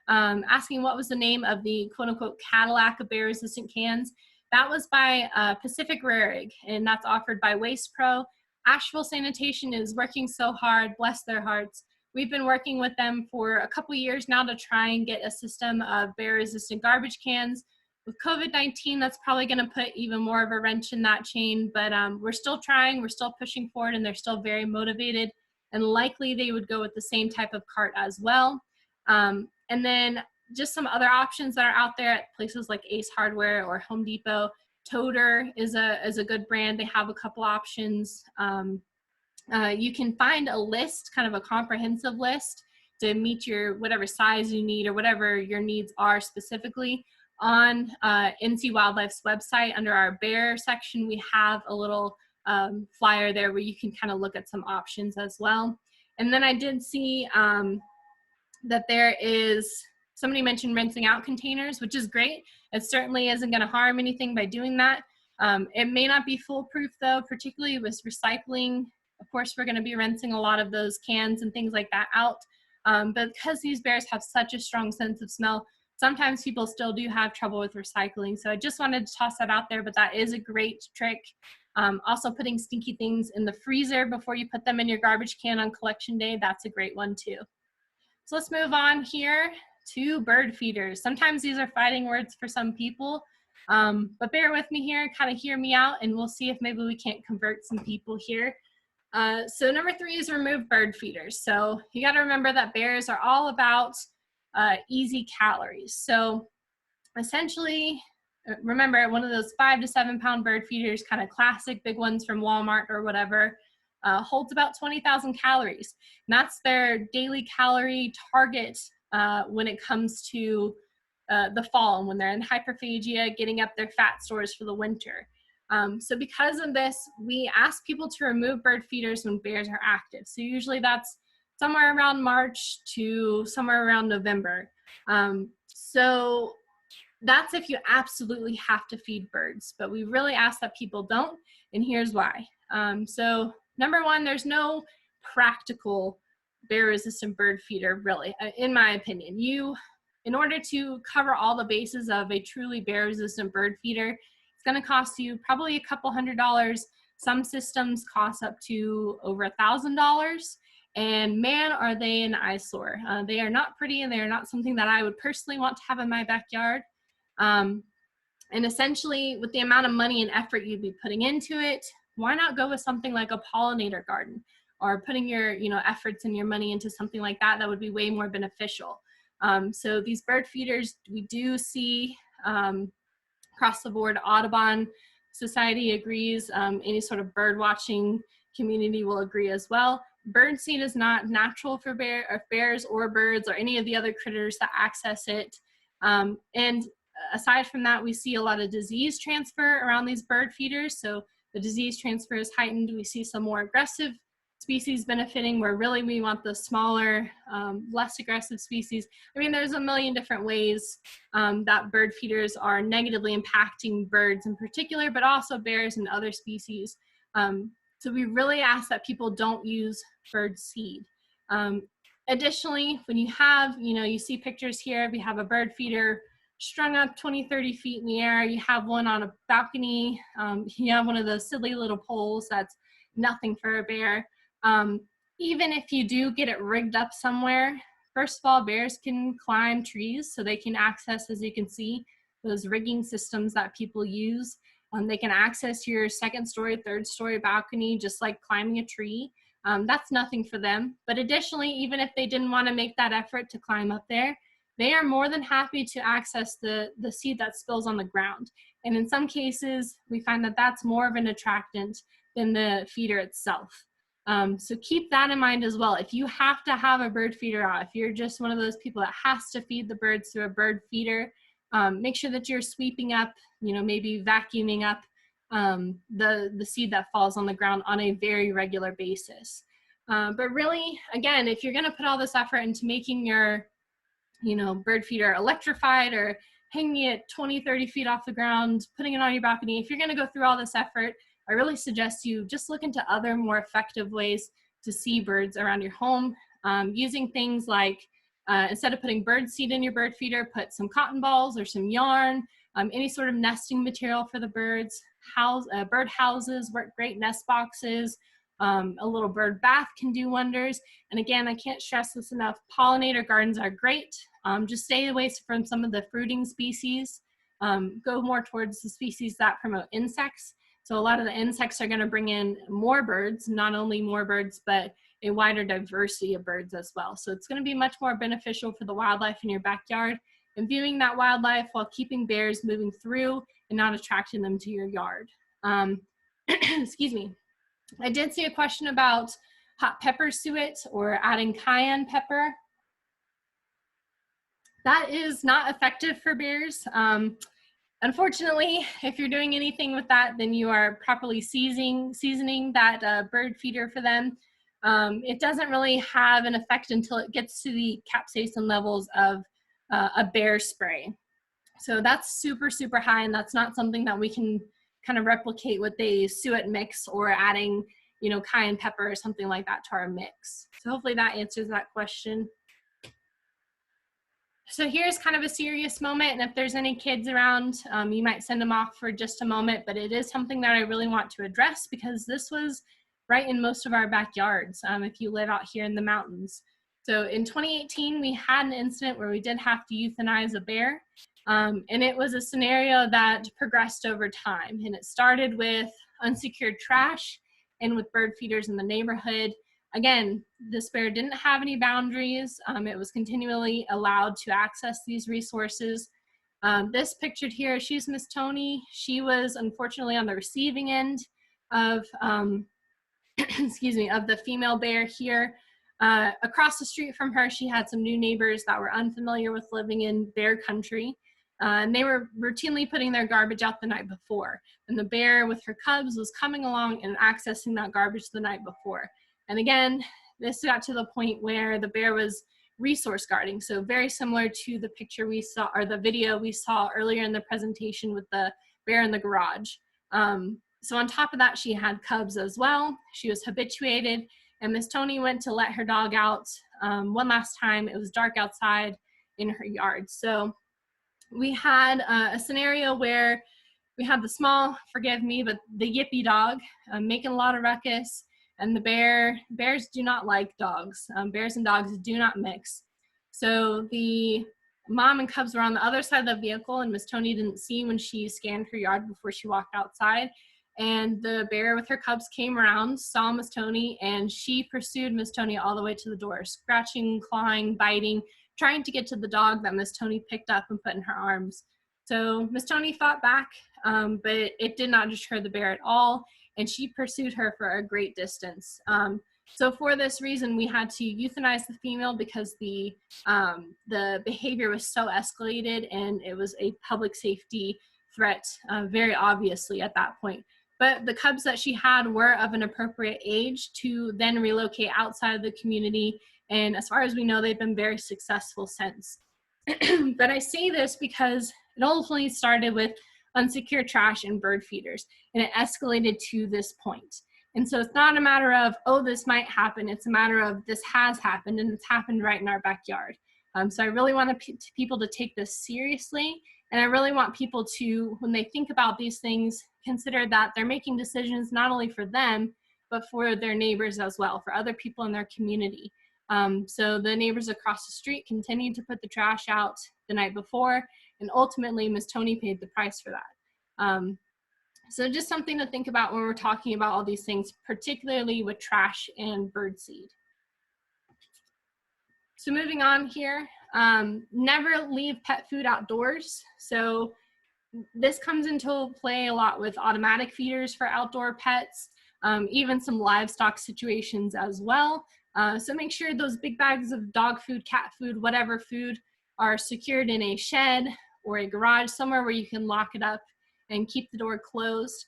asking what was the name of the quote unquote Cadillac of bear resistant cans. That was by Pacific Rare Egg, and that's offered by Waste Pro. Asheville Sanitation is working so hard, bless their hearts. We've been working with them for a couple years now to try and get a system of bear resistant garbage cans. With COVID-19, that's probably going to put even more of a wrench in that chain, but we're still trying, we're still pushing forward, and they're still very motivated, and likely they would go with the same type of cart as well. And then just some other options that are out there at places like Ace Hardware or Home Depot. Toter is a good brand. They have a couple options. You can find a list, kind of a comprehensive list to meet your whatever size you need or whatever your needs are specifically. On NC Wildlife's website, under our bear section, we have a little flyer there where you can kind of look at some options as well. And then I did see that there is, somebody mentioned rinsing out containers, which is great. It certainly isn't going to harm anything by doing that. It may not be foolproof though, particularly with recycling. Of course, we're going to be rinsing a lot of those cans and things like that out. But because these bears have such a strong sense of smell, sometimes people still do have trouble with recycling. So I just wanted to toss that out there, but that is a great trick. Also putting stinky things in the freezer before you put them in your garbage can on collection day, that's a great one too. So let's move on here 2 bird feeders. Sometimes these are fighting words for some people, but bear with me here, kind of hear me out, and we'll see if maybe we can't convert some people here. So number 3 is remove bird feeders. So you got to remember that bears are all about easy calories. So essentially, remember, one of those 5 to 7 pound bird feeders, kind of classic big ones from Walmart or whatever, holds about 20,000 calories. And that's their daily calorie target when it comes to the fall, and when they're in hyperphagia, getting up their fat stores for the winter. So because of this, we ask people to remove bird feeders when bears are active. So usually that's somewhere around March to somewhere around November. So that's if you absolutely have to feed birds, but we really ask that people don't, and here's why. So number 1, there's no practical bear-resistant bird feeder, really, in my opinion. In order to cover all the bases of a truly bear-resistant bird feeder, it's going to cost you probably a couple $100s. Some systems cost up to over $1,000, and man, are they an eyesore. They are not pretty, and they are not something that I would personally want to have in my backyard. And essentially, with the amount of money and effort you'd be putting into it, why not go with something like a pollinator garden, or putting your efforts and your money into something like that would be way more beneficial. So these bird feeders, we do see across the board. Audubon Society agrees. Any sort of bird watching community will agree as well. Bird seed is not natural for bears or birds or any of the other critters that access it. And aside from that, we see a lot of disease transfer around these bird feeders. So the disease transfer is heightened. We see some more aggressive species benefiting, where really we want the smaller, less aggressive species. I mean, there's a million different ways that bird feeders are negatively impacting birds in particular, but also bears and other species. So we really ask that people don't use bird seed. Additionally, when you have, you see pictures here, we have a bird feeder strung up 20, 30 feet in the air. You have one on a balcony. You have one of those silly little poles that's nothing for a bear. Even if you do get it rigged up somewhere, first of all, bears can climb trees, so they can access, as you can see, those rigging systems that people use. They can access your 2nd story, 3rd story balcony, just like climbing a tree. That's nothing for them. But additionally, even if they didn't want to make that effort to climb up there, they are more than happy to access the seed that spills on the ground. And in some cases, we find that that's more of an attractant than the feeder itself. So keep that in mind as well. If you have to have a bird feeder out, if you're just one of those people that has to feed the birds through a bird feeder, make sure that you're sweeping up, maybe vacuuming up the seed that falls on the ground on a very regular basis. But really, again, if you're going to put all this effort into making your bird feeder electrified or hanging it 20, 30 feet off the ground, putting it on your balcony, if you're going to go through all this effort, I really suggest you just look into other more effective ways to see birds around your home, using things like, instead of putting bird seed in your bird feeder, put some cotton balls or some yarn, any sort of nesting material for the birds. Bird houses work great, nest boxes. A little bird bath can do wonders. And again, I can't stress this enough, pollinator gardens are great. Just stay away from some of the fruiting species. Go more towards the species that promote insects. So a lot of the insects are going to bring in more birds, not only more birds, but a wider diversity of birds as well. So it's going to be much more beneficial for the wildlife in your backyard, and viewing that wildlife while keeping bears moving through and not attracting them to your yard. Excuse me. I did see a question about hot pepper suet or adding cayenne pepper. That is not effective for bears. Unfortunately, if you're doing anything with that, then you are properly seasoning that bird feeder for them. It doesn't really have an effect until it gets to the capsaicin levels of a bear spray. So that's super, super high, and that's not something that we can kind of replicate with a suet mix or adding, cayenne pepper or something like that to our mix. So hopefully that answers that question. So here's kind of a serious moment, and if there's any kids around, you might send them off for just a moment, but it is something that I really want to address because this was right in most of our backyards if you live out here in the mountains. So in 2018, we had an incident where we did have to euthanize a bear. And it was a scenario that progressed over time. And it started with unsecured trash and with bird feeders in the neighborhood. Again, this bear didn't have any boundaries. It was continually allowed to access these resources. This pictured here, she's Miss Tony. She was unfortunately on the receiving end of, excuse me, of the female bear here. Across the street from her, she had some new neighbors that were unfamiliar with living in bear country. And they were routinely putting their garbage out the night before. And the bear with her cubs was coming along and accessing that garbage the night before. And again, this got to the point where the bear was resource guarding. So very similar to the picture we saw, or the video we saw earlier in the presentation with the bear in the garage. So on top of that, she had cubs as well. She was habituated, and Miss Tony went to let her dog out one last time. It was dark outside in her yard. So we had a scenario where we had the small, forgive me, but the yippy dog making a lot of ruckus, and the bears do not like dogs. Bears and dogs do not mix. So the mom and cubs were on the other side of the vehicle, and Miss Tony didn't see when she scanned her yard before she walked outside. And the bear with her cubs came around, saw Miss Tony, and she pursued Miss Tony all the way to the door, scratching, clawing, biting, trying to get to the dog that Miss Tony picked up and put in her arms. So Miss Tony fought back, but it did not deter the bear at all, and she pursued her for a great distance. So for this reason, we had to euthanize the female because the behavior was so escalated, and it was a public safety threat very obviously at that point. But the cubs that she had were of an appropriate age to then relocate outside of the community. And as far as we know, they've been very successful since. But I say this because it ultimately started with unsecured trash and bird feeders, and it escalated to this point. And so it's not a matter of, oh, this might happen. It's a matter of this has happened, and it's happened right in our backyard. So I really want people to take this seriously. And I really want people to, when they think about these things, consider that they're making decisions not only for them, but for their neighbors as well, for other people in their community. So the neighbors across the street continued to put the trash out the night before, and ultimately Miss Tony paid the price for that. So just something to think about when we're talking about all these things, particularly with trash and birdseed. So moving on here, never leave pet food outdoors. So this comes into play a lot with automatic feeders for outdoor pets, even some livestock situations as well. So make sure those big bags of dog food, cat food, whatever food are secured in a shed or a garage somewhere where you can lock it up and keep the door closed.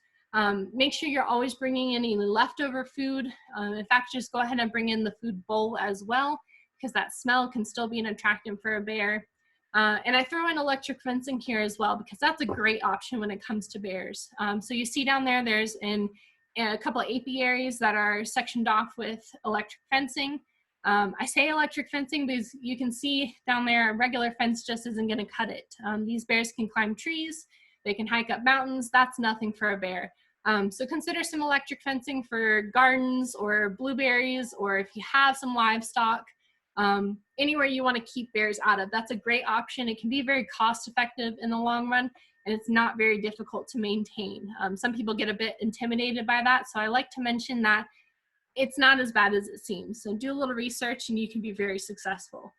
Make sure you're always bringing any leftover food. In fact, just go ahead and bring in the food bowl as well, because that smell can still be an attractant for a bear. And I throw in electric fencing here as well, because that's a great option when it comes to bears. So you see down there, there's a couple of apiaries that are sectioned off with electric fencing. I say electric fencing because you can see down there, a regular fence just isn't gonna cut it. These bears can climb trees, they can hike up mountains, that's nothing for a bear. So consider some electric fencing for gardens or blueberries, or if you have some livestock, anywhere you want to keep bears out of. That's a great option. It can be very cost effective in the long run, and it's not very difficult to maintain. Some people get a bit intimidated by that, so I like to mention that it's not as bad as it seems. So do a little research and you can be very successful.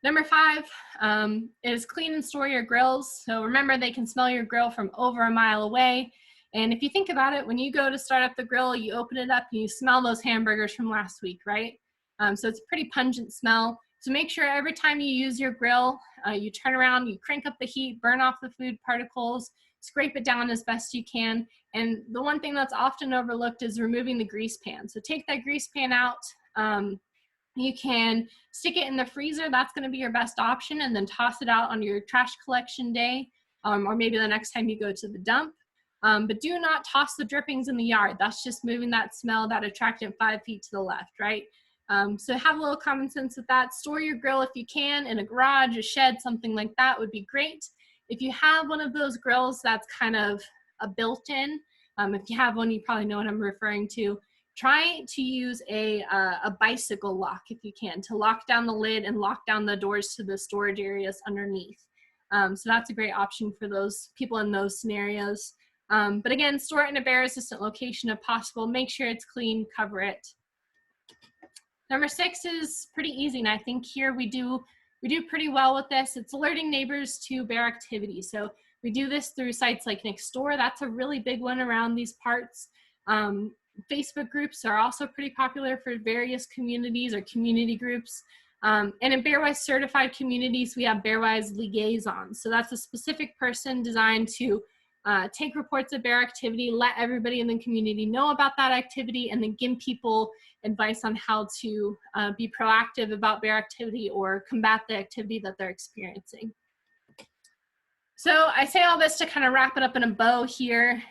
Number 5 is clean and store your grills. So remember, they can smell your grill from over a mile away. And if you think about it, when you go to start up the grill, you open it up and you smell those hamburgers from last week, right? So it's a pretty pungent smell. So make sure every time you use your grill, you turn around, you crank up the heat, burn off the food particles, scrape it down as best you can. And the one thing that's often overlooked is removing the grease pan. So take that grease pan out. You can stick it in the freezer. That's going to be your best option, and then toss it out on your trash collection day, or maybe the next time you go to the dump. But do not toss the drippings in the yard. That's just moving that smell, that attractant 5 feet to the left, right? So have a little common sense with that. Store your grill if you can in a garage, a shed, something like that would be great. If you have one of those grills that's kind of a built-in, if you have one, you probably know what I'm referring to. try to use a bicycle lock if you can, to lock down the lid and lock down the doors to the storage areas underneath. So that's a great option for those people in those scenarios. But again, store it in a bear resistant location if possible. Make sure it's clean, cover it. Number 6 is pretty easy, and I think here we do pretty well with this. It's alerting neighbors to bear activity. So we do this through sites like Natur. That's a really big one around these parts. Facebook groups are also pretty popular for various communities or community groups. And in BearWise certified communities, we have BearWise liaisons. So that's a specific person designed to take reports of bear activity, let everybody in the community know about that activity, and then give people advice on how to be proactive about bear activity or combat the activity that they're experiencing. So I say all this to kind of wrap it up in a bow here.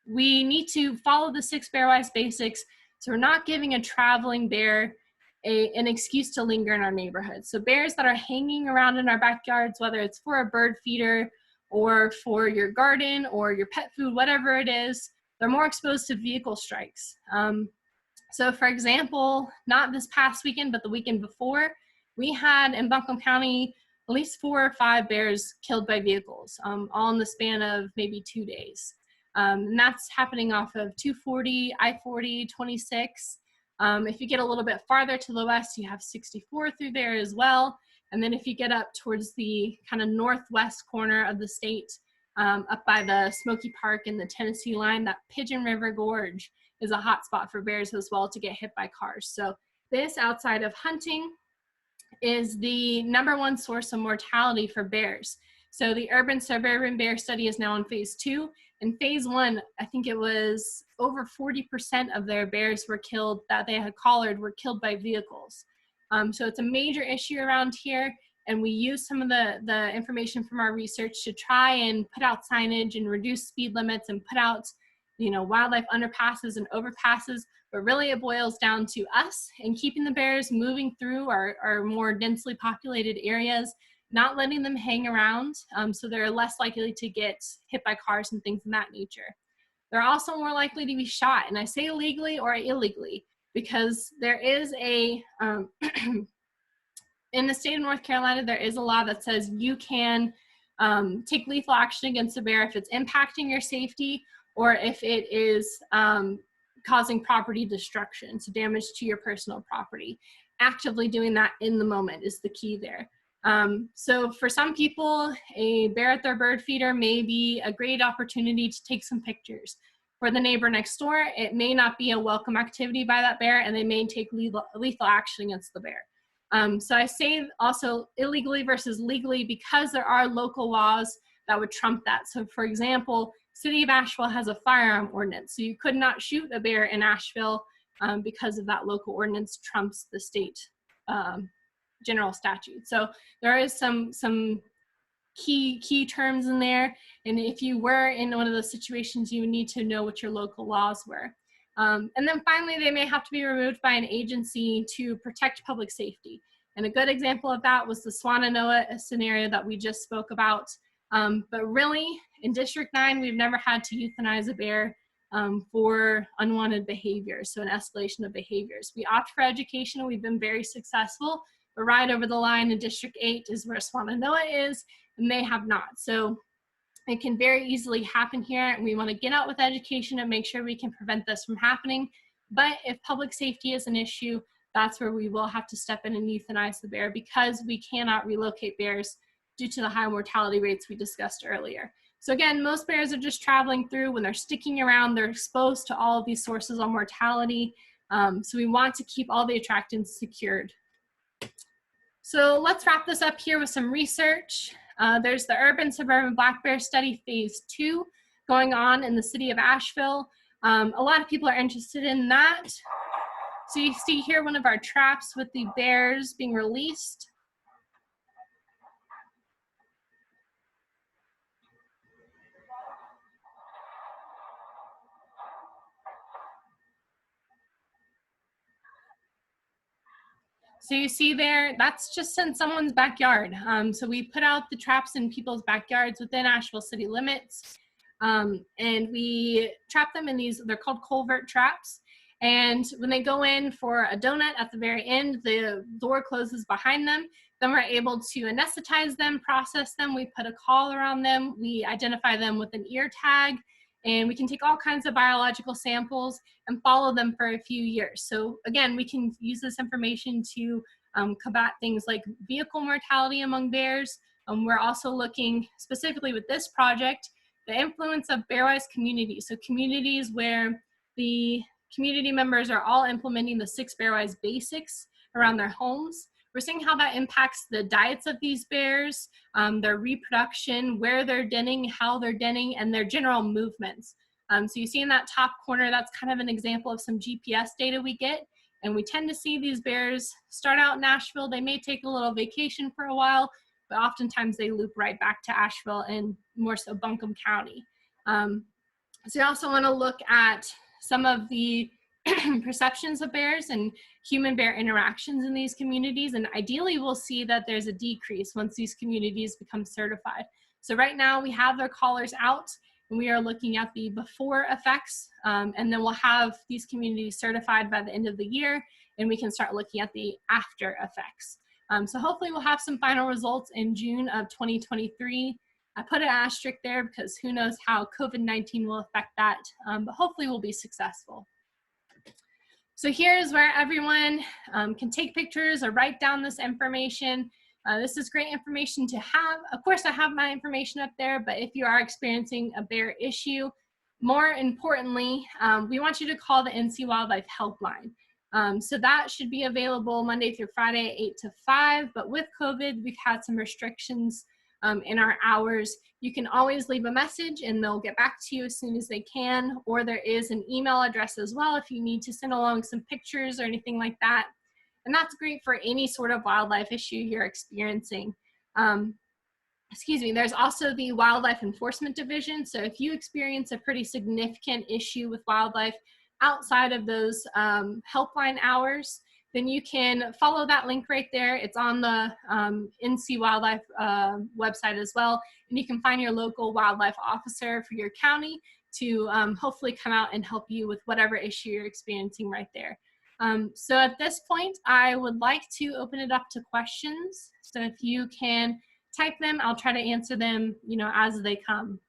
We need to follow the 6 BearWise basics, so we're not giving a traveling bear an excuse to linger in our neighborhood. So bears that are hanging around in our backyards, whether it's for a bird feeder or for your garden or your pet food, whatever it is, they're more exposed to vehicle strikes. So for example, not this past weekend, but the weekend before, we had in Buncombe County at least 4 or 5 bears killed by vehicles, all in the span of maybe 2 days. And that's happening off of 240, I-40, 26. If you get a little bit farther to the west, you have 64 through there as well. And then if you get up towards the kind of northwest corner of the state, up by the Smoky Park and the Tennessee line, that Pigeon River Gorge is a hot spot for bears as well to get hit by cars. So this, outside of hunting, is the #1 source of mortality for bears. So the urban suburban bear study is now in phase 2. In phase 1, I think it was over 40% of their bears were killed that they had collared were killed by vehicles. So it's a major issue around here, and we use some of the information from our research to try and put out signage and reduce speed limits and put out, wildlife underpasses and overpasses, but really it boils down to us and keeping the bears moving through our more densely populated areas, not letting them hang around, so they're less likely to get hit by cars and things of that nature. They're also more likely to be shot, and I say legally or illegally, because there is a, in the state of North Carolina, there is a law that says you can take lethal action against a bear if it's impacting your safety or if it is causing property destruction, so damage to your personal property. Actively doing that in the moment is the key there. So for some people, a bear at their bird feeder may be a great opportunity to take some pictures. For the neighbor next door, it may not be a welcome activity by that bear, and they may take lethal action against the bear. So I say also illegally versus legally because there are local laws that would trump that. So for example, City of Asheville has a firearm ordinance, so you could not shoot a bear in Asheville because of that local ordinance trumps the state general statute. So there is some key terms in there, and if you were in one of those situations, you would need to know what your local laws were. And then finally, they may have to be removed by an agency to protect public safety. And a good example of that was the Swannanoa scenario that we just spoke about. But really, in District 9, we've never had to euthanize a bear for unwanted behaviors, so an escalation of behaviors. We opt for education, and we've been very successful, but right over the line in District 8 is where Swannanoa is, and they have not. So it can very easily happen here, and we want to get out with education and make sure we can prevent this from happening. But if public safety is an issue, that's where we will have to step in and euthanize the bear because we cannot relocate bears due to the high mortality rates we discussed earlier. So again, most bears are just traveling through. When they're sticking around, they're exposed to all of these sources of mortality. So we want to keep all the attractants secured. So let's wrap this up here with some research. There's the Urban Suburban Black Bear Study Phase 2 going on in the city of Asheville. A lot of people are interested in that. So you see here one of our traps with the bears being released. So you see there, that's just in someone's backyard. So we put out the traps in people's backyards within Asheville city limits. And we trap them in these, they're called culvert traps. And when they go in for a donut at the very end, the door closes behind them. Then we're able to anesthetize them, process them. We put a collar on them. We identify them with an ear tag, and we can take all kinds of biological samples and follow them for a few years. So again, we can use this information to combat things like vehicle mortality among bears. We're also looking specifically with this project, the influence of BearWise communities. So communities where the community members are all implementing the 6 BearWise basics around their homes. We're seeing how that impacts the diets of these bears, their reproduction, where they're denning, how they're denning, and their general movements. So you see in that top corner, that's kind of an example of some GPS data we get. And we tend to see these bears start out in Asheville. They may take a little vacation for a while, but oftentimes they loop right back to Asheville and more so Buncombe County. So you also want to look at some of the perceptions of bears and human-bear interactions in these communities, and ideally we'll see that there's a decrease once these communities become certified. So right now we have their collars out, and we are looking at the before effects, and then we'll have these communities certified by the end of the year, and we can start looking at the after effects. So hopefully we'll have some final results in June of 2023. I put an asterisk there because who knows how COVID-19 will affect that, but hopefully we'll be successful. So here's where everyone can take pictures or write down this information. This is great information to have. Of course, I have my information up there, but if you are experiencing a bear issue, more importantly, we want you to call the NC Wildlife Helpline. So that should be available Monday through Friday, 8 to 5, but with COVID, we've had some restrictions in our hours. You can always leave a message and they'll get back to you as soon as they can, or there is an email address as well if you need to send along some pictures or anything like that. And that's great for any sort of wildlife issue you're experiencing. Excuse me, there's also the Wildlife Enforcement Division. So if you experience a pretty significant issue with wildlife outside of those helpline hours, then you can follow that link right there. It's on the NC Wildlife website as well. And you can find your local wildlife officer for your county to hopefully come out and help you with whatever issue you're experiencing right there. So at this point, I would like to open it up to questions. So if you can type them, I'll try to answer them, you know, as they come.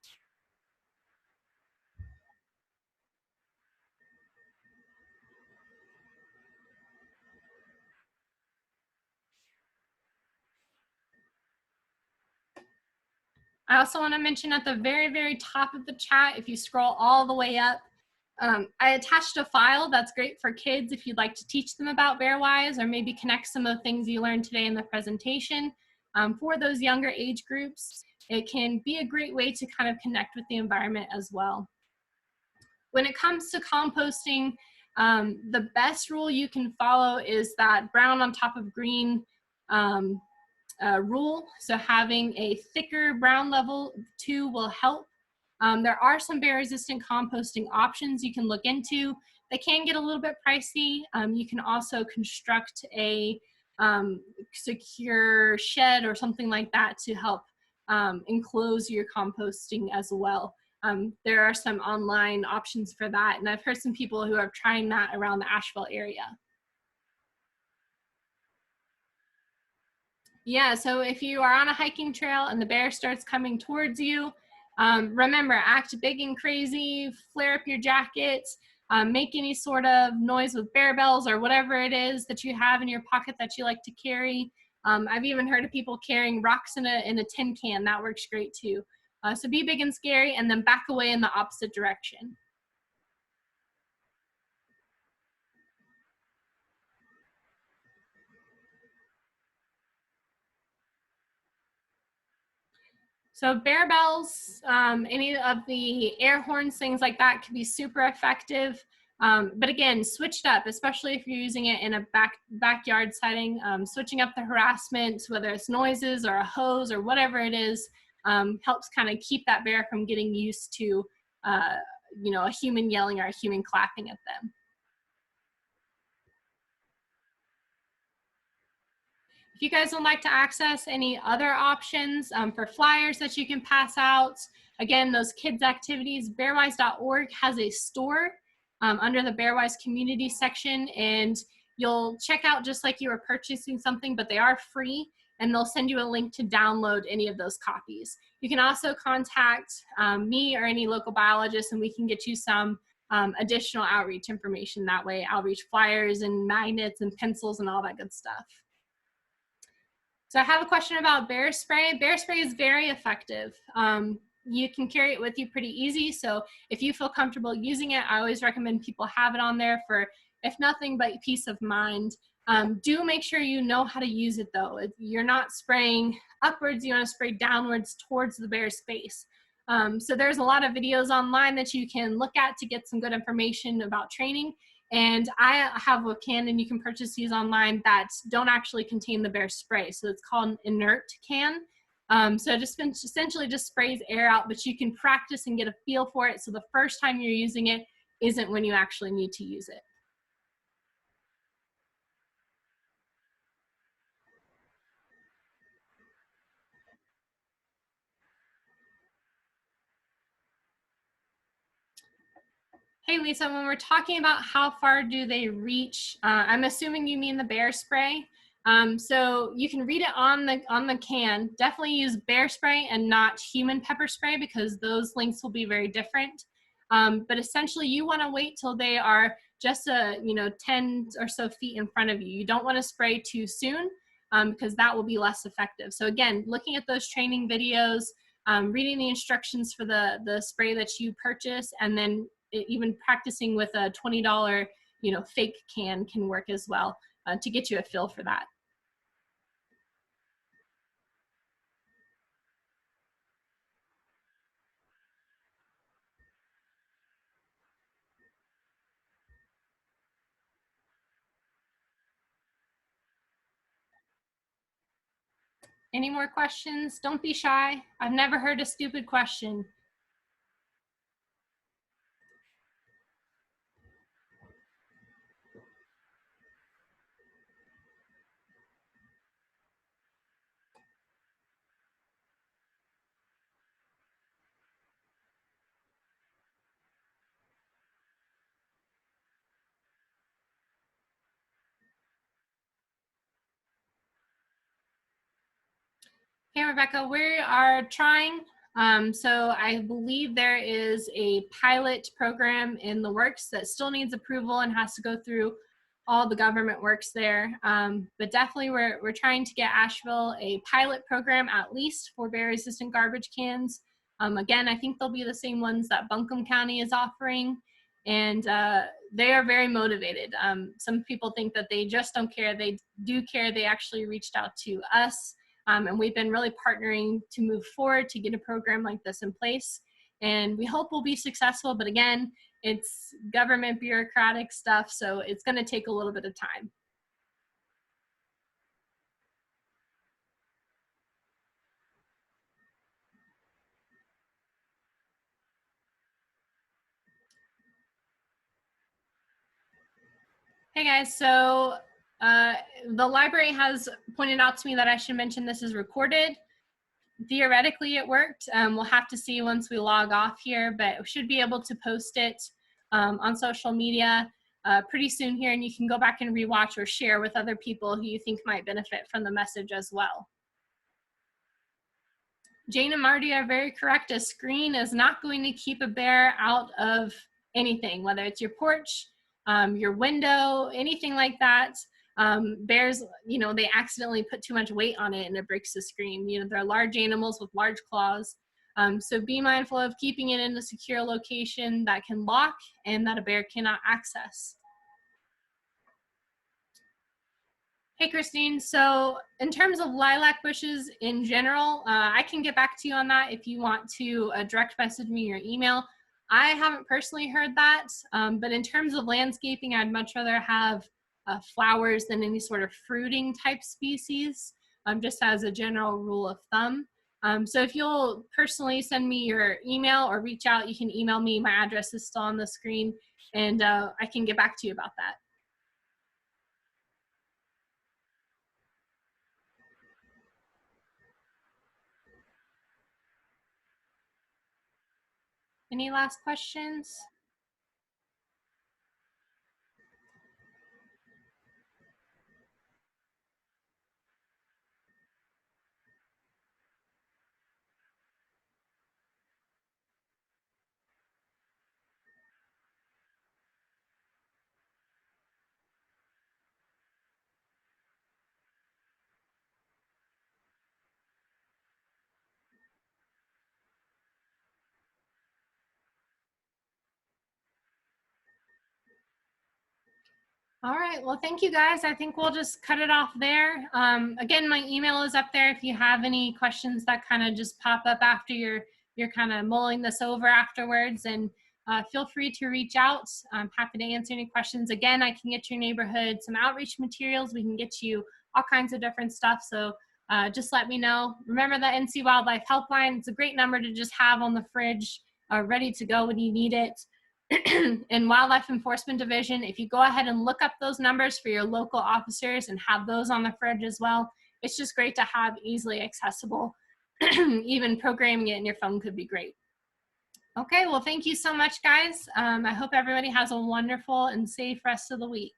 I also want to mention at the very, very top of the chat, if you scroll all the way up, I attached a file that's great for kids if you'd like to teach them about BearWise or maybe connect some of the things you learned today in the presentation. For those younger age groups, it can be a great way to kind of connect with the environment as well. When it comes to composting, the best rule you can follow is that brown on top of green rule. So having a thicker brown level 2 will help. There are some bear resistant composting options you can look into. They can get a little bit pricey. You can also construct a secure shed or something like that to help enclose your composting as well. There are some online options for that, and I've heard some people who are trying that around the Asheville area. Yeah, so if you are on a hiking trail and the bear starts coming towards you, remember, act big and crazy, flare up your jacket, make any sort of noise with bear bells or whatever it is that you have in your pocket that you like to carry. I've even heard of people carrying rocks in a tin can. That works great too. So be big and scary and then back away in the opposite direction. So bear bells, any of the air horns, things like that can be super effective. But again, switched up, especially if you're using it in a backyard setting, switching up the harassment, whether it's noises or a hose or whatever it is, helps kind of keep that bear from getting used to, you know, a human yelling or a human clapping at them. If you guys would like to access any other options for flyers that you can pass out, again, those kids activities, bearwise.org has a store. under the BearWise community section, and you'll check out just like you were purchasing something, but they are free, and they'll send you a link to download any of those copies. You can also contact me or any local biologist, and we can get you some additional outreach information that way, outreach flyers and magnets and pencils and all that good stuff. So I have a question about bear spray. Bear spray is very effective. You can carry it with you pretty easy. So if you feel comfortable using it, I always recommend people have it on there for, if nothing but peace of mind. Do make sure you know how to use it though. You're not spraying upwards, you want to spray downwards towards the bear's face. So there's a lot of videos online that you can look at to get some good information about training. And I have a can, and you can purchase these online, that don't actually contain the bear spray. So it's called an inert can. So it just essentially just sprays air out, but you can practice and get a feel for it. So the first time you're using it isn't when you actually need to use it. Hey, Lisa, when we're talking about how far do they reach, I'm assuming you mean the bear spray. So you can read it on the can. Definitely use bear spray and not human pepper spray, because those links will be very different. But essentially, you want to wait till they are just 10 or so feet in front of you. You don't want to spray too soon, because that will be less effective. So again, looking at those training videos, reading the instructions for the spray that you purchase, and then even practicing with a $20 fake can work as well, to get you a feel for that. Any more questions? Don't be shy. I've never heard a stupid question. Hey, Rebecca, we are trying. So I believe there is a pilot program in the works that still needs approval and has to go through all the government works there. But definitely we're trying to get Asheville a pilot program, at least for bear resistant garbage cans. Again, I think they'll be the same ones that Buncombe County is offering. And they are very motivated. Some people think that they just don't care. They do care. They actually reached out to us. And we've been really partnering to move forward to get a program like this in place. And we hope we'll be successful, but again, it's government bureaucratic stuff, so it's going to take a little bit of time. Hey guys, so the library has pointed out to me that I should mention this is recorded. Theoretically it worked. We'll have to see once we log off here, but we should be able to post it on social media pretty soon here, and you can go back and rewatch or share with other people who you think might benefit from the message as well. Jane and Marty are very correct. A screen is not going to keep a bear out of anything, whether it's your porch, your window, anything like that. Bears, they accidentally put too much weight on it and it breaks the screen. They're large animals with large claws. So be mindful of keeping it in a secure location that can lock and that a bear cannot access. Hey, Christine. So in terms of lilac bushes in general, I can get back to you on that if you want to direct message me your email. I haven't personally heard that, but in terms of landscaping, I'd much rather have flowers than any sort of fruiting type species, just as a general rule of thumb. So if you'll personally send me your email or reach out, you can email me. My address is still on the screen, and I can get back to you about that. Any last questions? All right, well, thank you guys. I think we'll just cut it off there. Again, my email is up there if you have any questions that kind of just pop up after you're kind of mulling this over afterwards, and feel free to reach out. I'm happy to answer any questions. Again, I can get your neighborhood some outreach materials. We can get you all kinds of different stuff. So just let me know. Remember the NC Wildlife Helpline. It's a great number to just have on the fridge, ready to go when you need it. In Wildlife Enforcement Division, if you go ahead and look up those numbers for your local officers and have those on the fridge as well, it's just great to have easily accessible. Even programming it in your phone could be great. Okay, well, thank you so much, guys. I hope everybody has a wonderful and safe rest of the week.